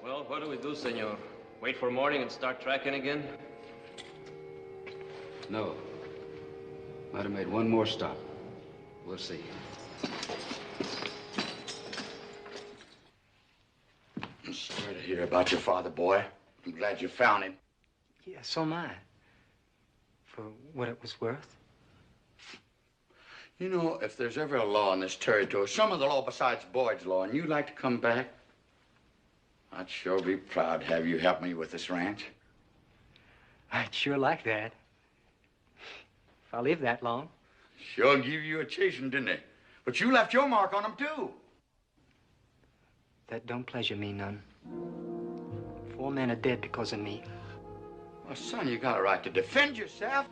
Well, what do we do, senor? Wait for morning and start tracking again? No. Might have made one more stop. We'll see. I'm sorry to hear about your father, boy. I'm glad you found him. Yeah, so am I. For what it was worth. You know, if there's ever a law in this territory, some of the law besides Boyd's law, and you'd like to come back, I'd sure be proud to have you help me with this ranch. I'd sure like that. If I live that long. Sure give you a chasing, didn't they? But you left your mark on them, too. That don't pleasure me none. 4 men are dead because of me. Well, son, you got a right to defend yourself.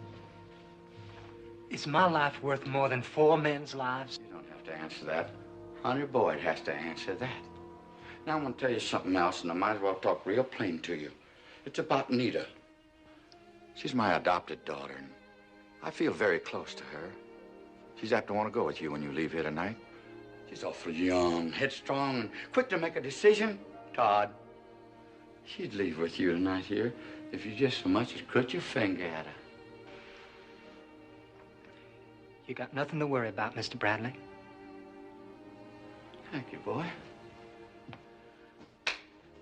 Is my life worth more than 4 men's lives? You don't have to answer that. Honey Boyd has to answer that. Now, I'm going to tell you something else, and I might as well talk real plain to you. It's about Nita. She's my adopted daughter, and I feel very close to her. She's apt to want to go with you when you leave here tonight. She's awful young, headstrong, and quick to make a decision. Todd, she'd leave with you tonight here if you just so much as crooked your finger at her. You got nothing to worry about, Mr. Bradley. Thank you, boy.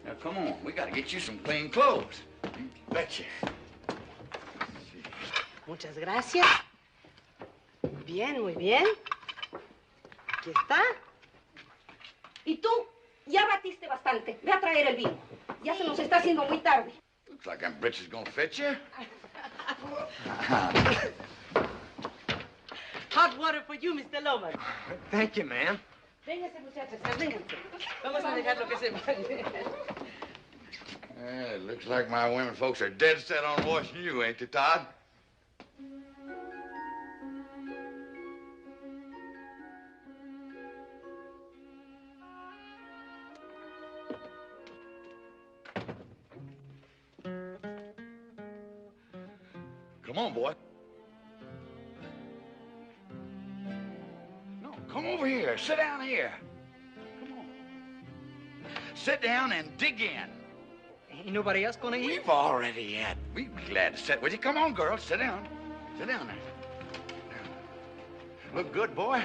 Now, come on. We got to get you some clean clothes. Betcha. Muchas gracias. Bien, muy bien. Aquí está. Y tú, ya batiste bastante. Ve a traer el vino. Ya se nos está haciendo muy tarde. Looks like them britches gonna fit you. Hot water for you, Mr. Lowman. Thank you, ma'am. Véngase, muchachos, vénganse. Vamos a dejar lo que se vaya. It looks like my women folks are dead set on washing you, ain't they, Todd? Come on, boy. No, come over here. Sit down here. Come on. Sit down and dig in. Ain't nobody else gonna eat? We've already had. We'd be glad to sit with you. Come on, girl. Sit down. Sit down there. Look good, boy.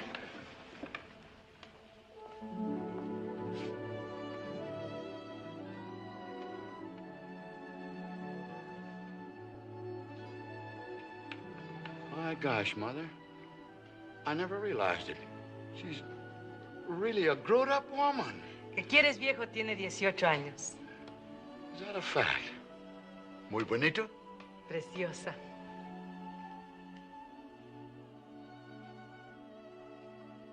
My gosh, Mother. I never realized it. She's really a grown-up woman. ¿Qué quieres, viejo? Tiene 18 años. Is that a fact? Muy bonito? Preciosa.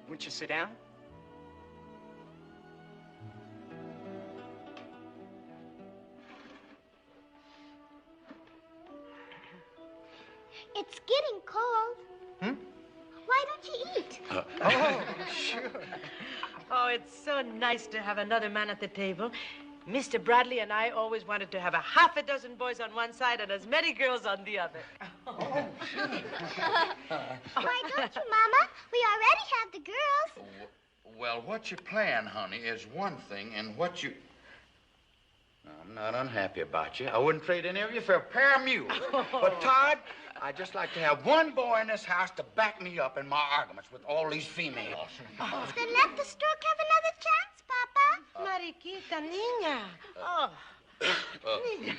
Won't you sit down? It's getting cold. Hmm? Why don't you eat? Oh, sure. Oh, it's so nice to have another man at the table. Mr. Bradley and I always wanted to have a half a dozen boys on one side and as many girls on the other. Why don't you, Mama? We already have the girls. Well, what you plan, honey, is one thing, and what you... I'm not unhappy about you. I wouldn't trade any of you for a pair of mules. But, Todd, I'd just like to have one boy in this house to back me up in my arguments with all these females. Then let the stork have another chance, Papa. Mariquita, niña. Oh. Niña.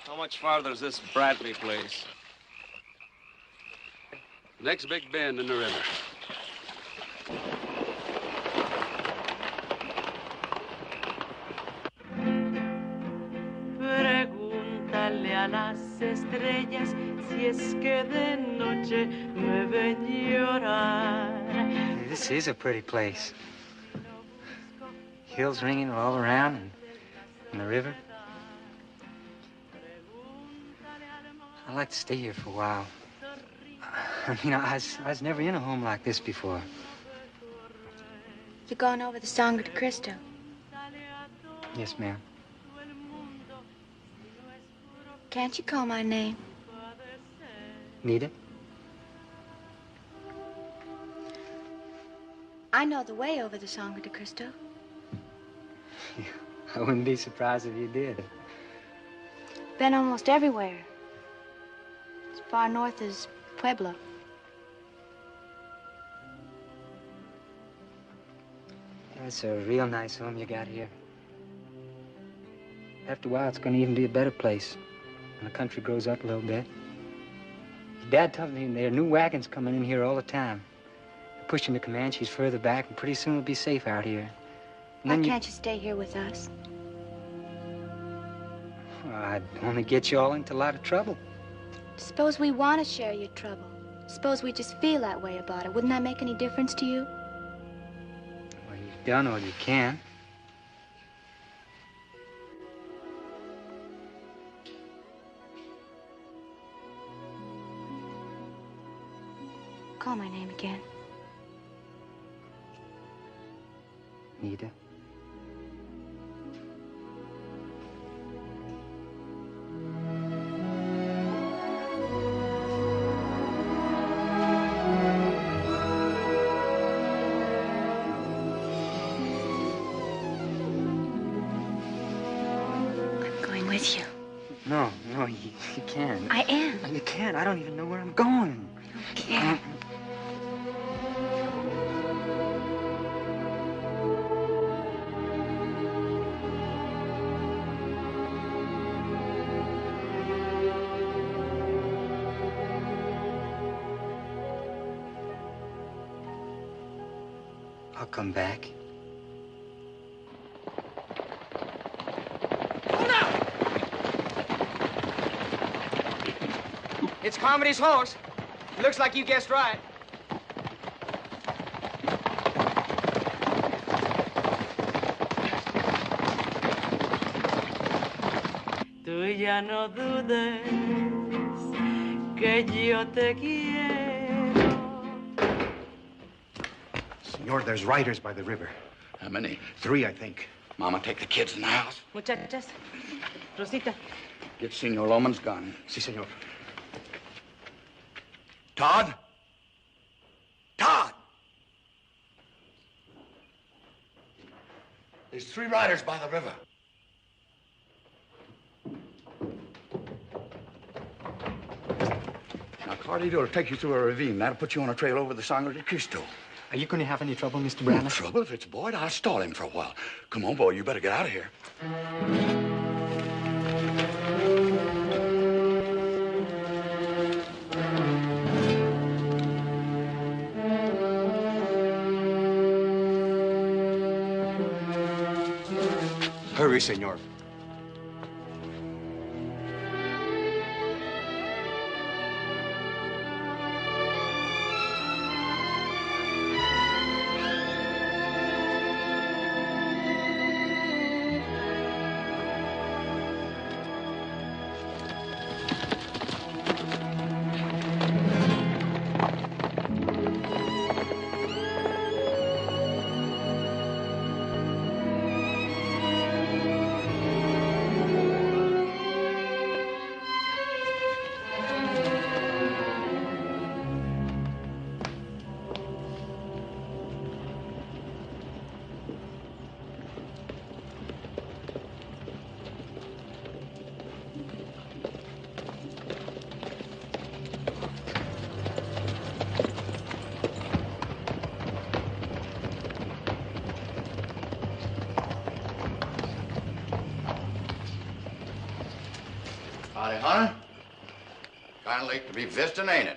How much farther is this Bradley place? Next big bend in the river. Pregúntale a las estrellas si es que de noche me ven llorar. This is a pretty place. Hills ringing all around and the river? I'd like to stay here for a while. I mean, I was never in a home like this before. You're going over the Sangre de Cristo? Yes, ma'am. Can't you call my name? Need it? I know the way over the Sangre de Cristo. I wouldn't be surprised if you did. Been almost everywhere. As far north as Pueblo. It's a real nice home you got here. After a while, it's going to even be a better place when the country grows up a little bit. Your dad tells me there are new wagons coming in here all the time. They're pushing the Comanches further back, and pretty soon we'll be safe out here. And Why then can't you stay here with us? Well, I'd only get you all into a lot of trouble. Suppose we want to share your trouble. Suppose we just feel that way about it. Wouldn't that make any difference to you? Well, you've done all you can. Call my name again. Nita. I'm going with you. No, you can't. I am. You can't. I don't even know where I'm going. I don't care. I'll come back. It's Comedy's horse. Looks like you guessed right. Tú ya no dudes que yo te quiero. Senor, there's riders by the river. How many? 3, I think. Mama, take the kids in the house. Muchachas, Rosita. Get Senor Loman's gun. Si, senor. Todd? Todd! There's 3 riders by the river. Now, Carlito will take you through a ravine. That'll put you on a trail over the Sangre de Cristo. Are you going to have any trouble, Mr. Brown? Trouble? If it's Boyd, I'll stall him for a while. Come on, boy, you better get out of here. Hurry, senor. Howdy, Hunter. Kind of late to be visiting, ain't it?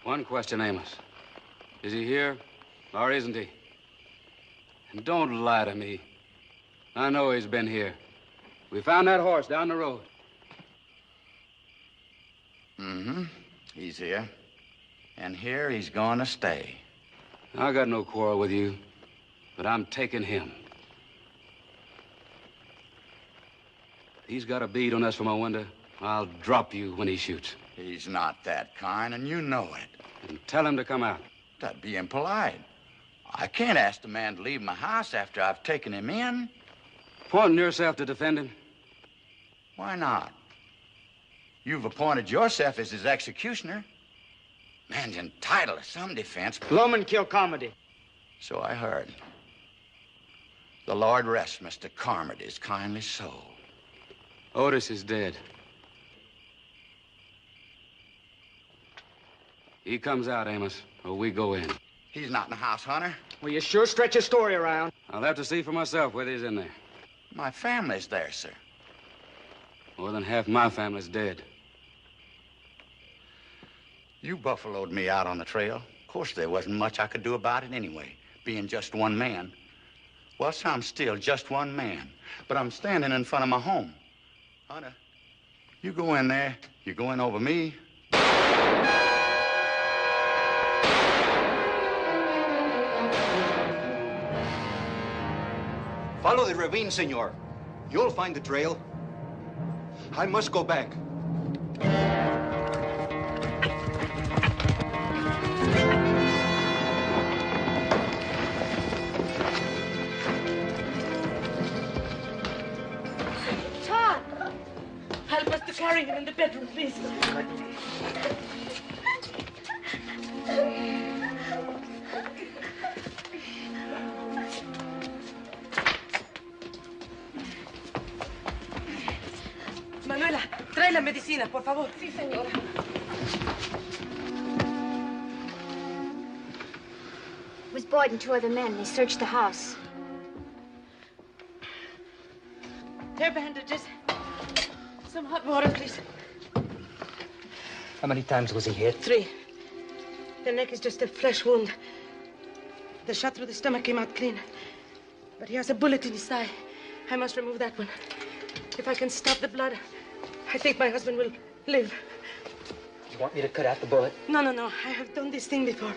One question, Amos. Is he here or isn't he? And don't lie to me. I know he's been here. We found that horse down the road. Mm-hmm. He's here. And here he's going to stay. I got no quarrel with you, but I'm taking him. He's got a bead on us from a window. I'll drop you when he shoots. He's not that kind, and you know it. And tell him to come out. That'd be impolite. I can't ask the man to leave my house after I've taken him in. Appointing yourself to defend him? Why not? You've appointed yourself as his executioner. Man's entitled to some defense. Lowman killed Carmody. So I heard. The Lord rest Mr. Carmody's kindly soul. Otis is dead. He comes out, Amos, or we go in. He's not in the house, Hunter. Well, you sure stretch your story around. I'll have to see for myself whether he's in there. My family's there, sir. More than half my family's dead. You buffaloed me out on the trail. Of course, there wasn't much I could do about it anyway, being just one man. Well, so I'm still just one man, but I'm standing in front of my home. Hunter, you go in there, you're going over me. Follow the ravine, senor. You'll find the trail. I must go back. Todd! Help us to carry him in the bedroom, please. Manuela, trae la medicina, por favor. Sí, señora. It was Boyd and two other men. They searched the house. Hair bandages. Some hot water, please. How many times was he hit? 3. The neck is just a flesh wound. The shot through the stomach came out clean. But he has a bullet in his thigh. I must remove that one. If I can stop the blood, I think my husband will live. You want me to cut out the bullet? No, no, no. I have done this thing before.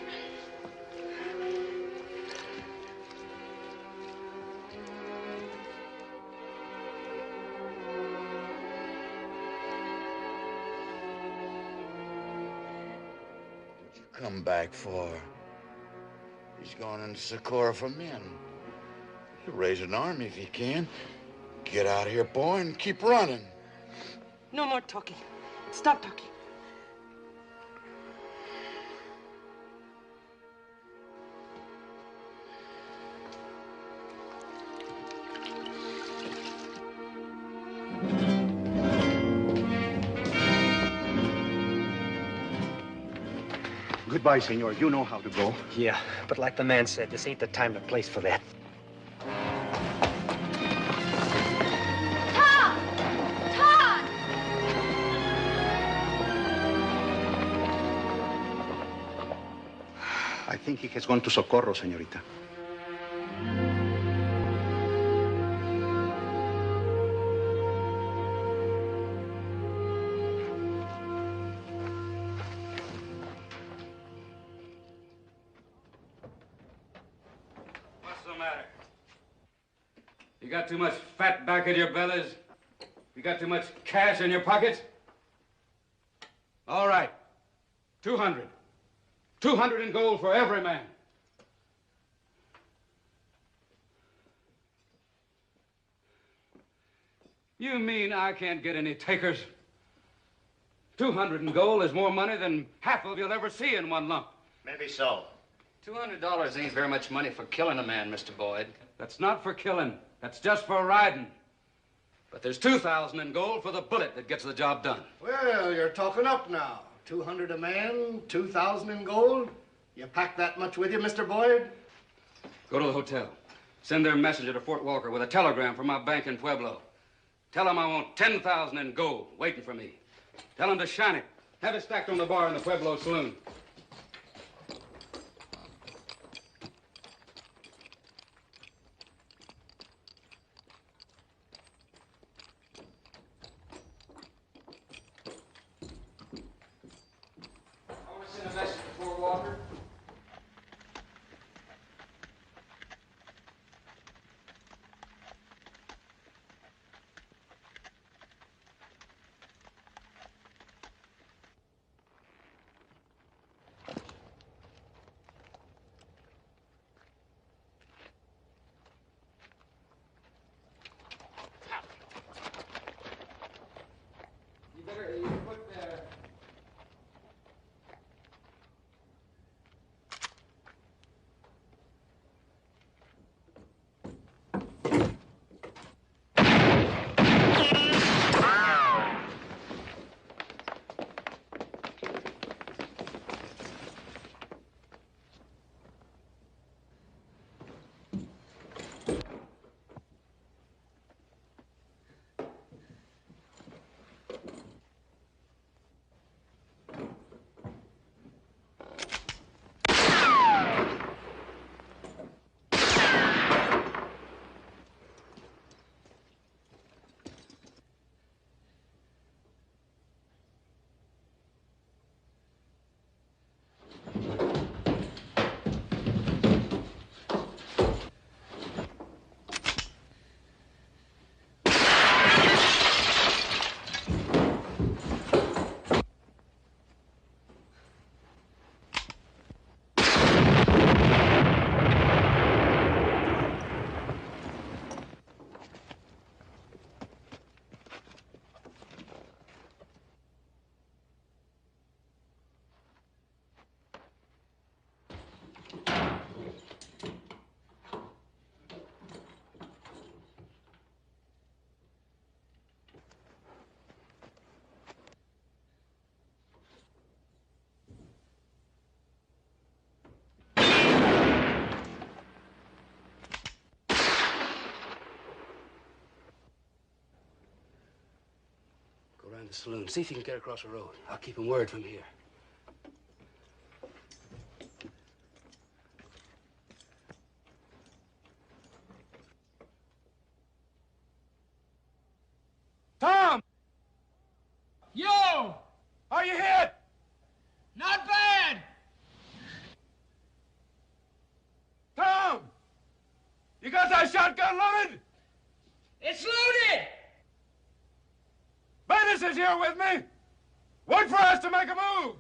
What'd you come back for? He's going into Socorro for men. He'll raise an army if he can. Get out of here, boy, and keep running. No more talking. Stop talking. Goodbye, senor. You know how to go. Yeah, but like the man said, this ain't the time or place for that. I think he has gone to Socorro, señorita. What's the matter? You got too much fat back in your bellies? You got too much cash in your pockets? All right. 200. 200 in gold for every man. You mean I can't get any takers? 200 in gold is more money than half of you'll ever see in one lump. Maybe so. $200 ain't very much money for killing a man, Mr. Boyd. That's not for killing. That's just for riding. But there's 2,000 in gold for the bullet that gets the job done. Well, you're talking up now. 200 a man, 2,000 in gold. You pack that much with you, Mr. Boyd? Go to the hotel. Send their messenger to Fort Walker with a telegram from my bank in Pueblo. Tell them I want 10,000 in gold waiting for me. Tell them to shine it. Have it stacked on the bar in the Pueblo saloon. the saloon. See if you can get across the road. I'll keep him word from here. Tom! Yo! Are you hit? Not bad! Tom! You got that shotgun loaded? It's loaded! Venus is here with me! Wait for us to make a move!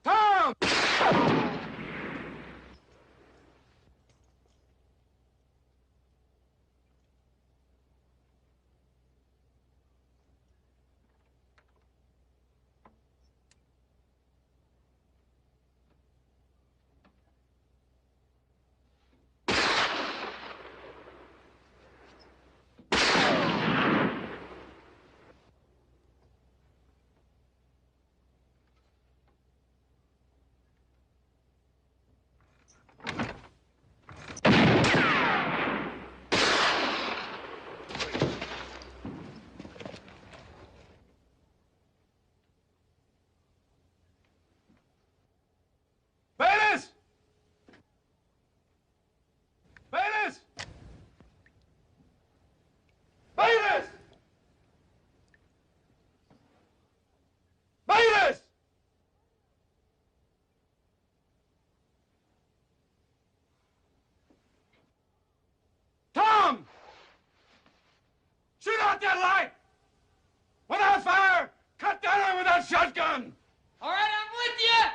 Tom! Venus! Venus! Venus! Venus! Tom! Shoot out that light! Without fire, cut down her with that shotgun! All right, I'm with you!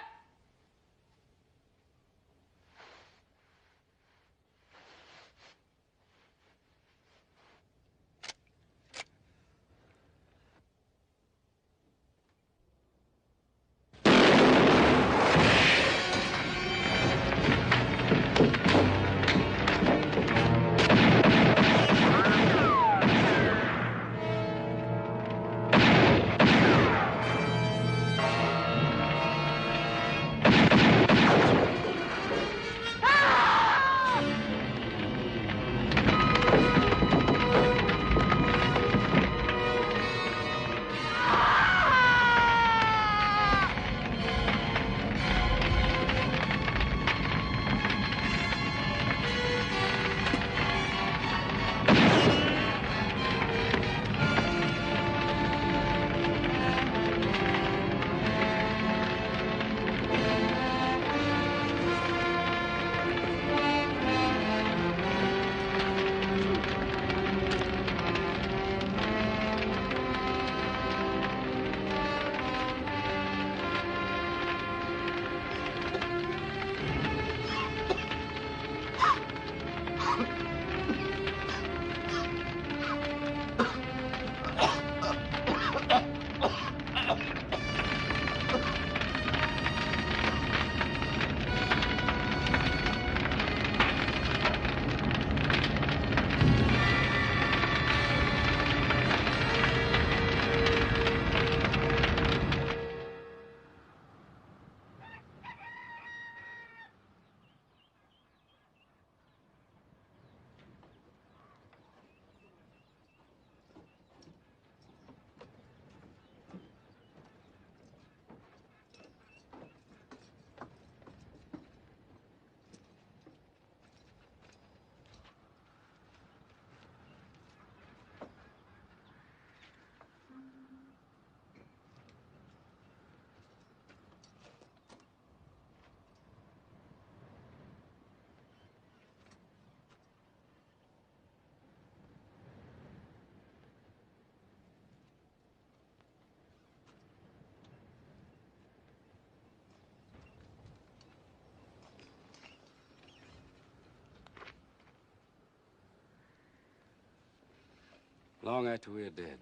Long after we're dead,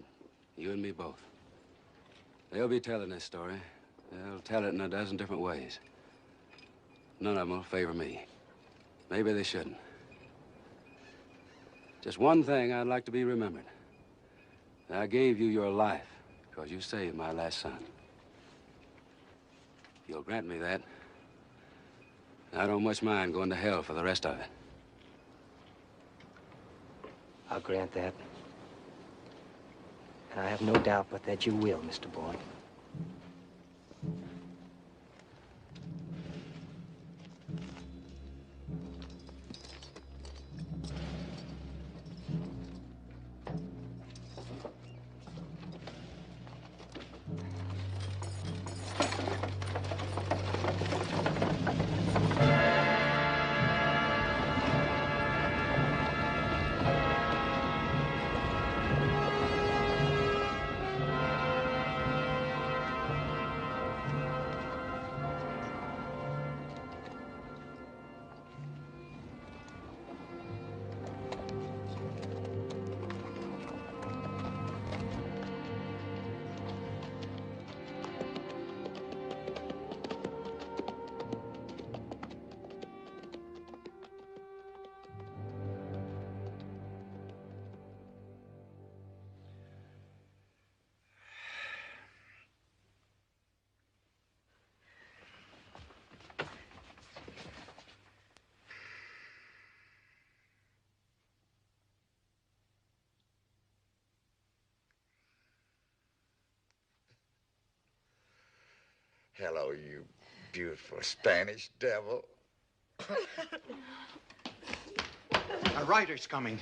you and me both. They'll be telling this story. They'll tell it in a dozen different ways. None of them will favor me. Maybe they shouldn't. Just one thing I'd like to be remembered. I gave you your life because you saved my last son. If you'll grant me that, I don't much mind going to hell for the rest of it. I'll grant that. And I have no doubt but that you will, Mr. Boyd. Hello, you beautiful Spanish devil. A writer's coming.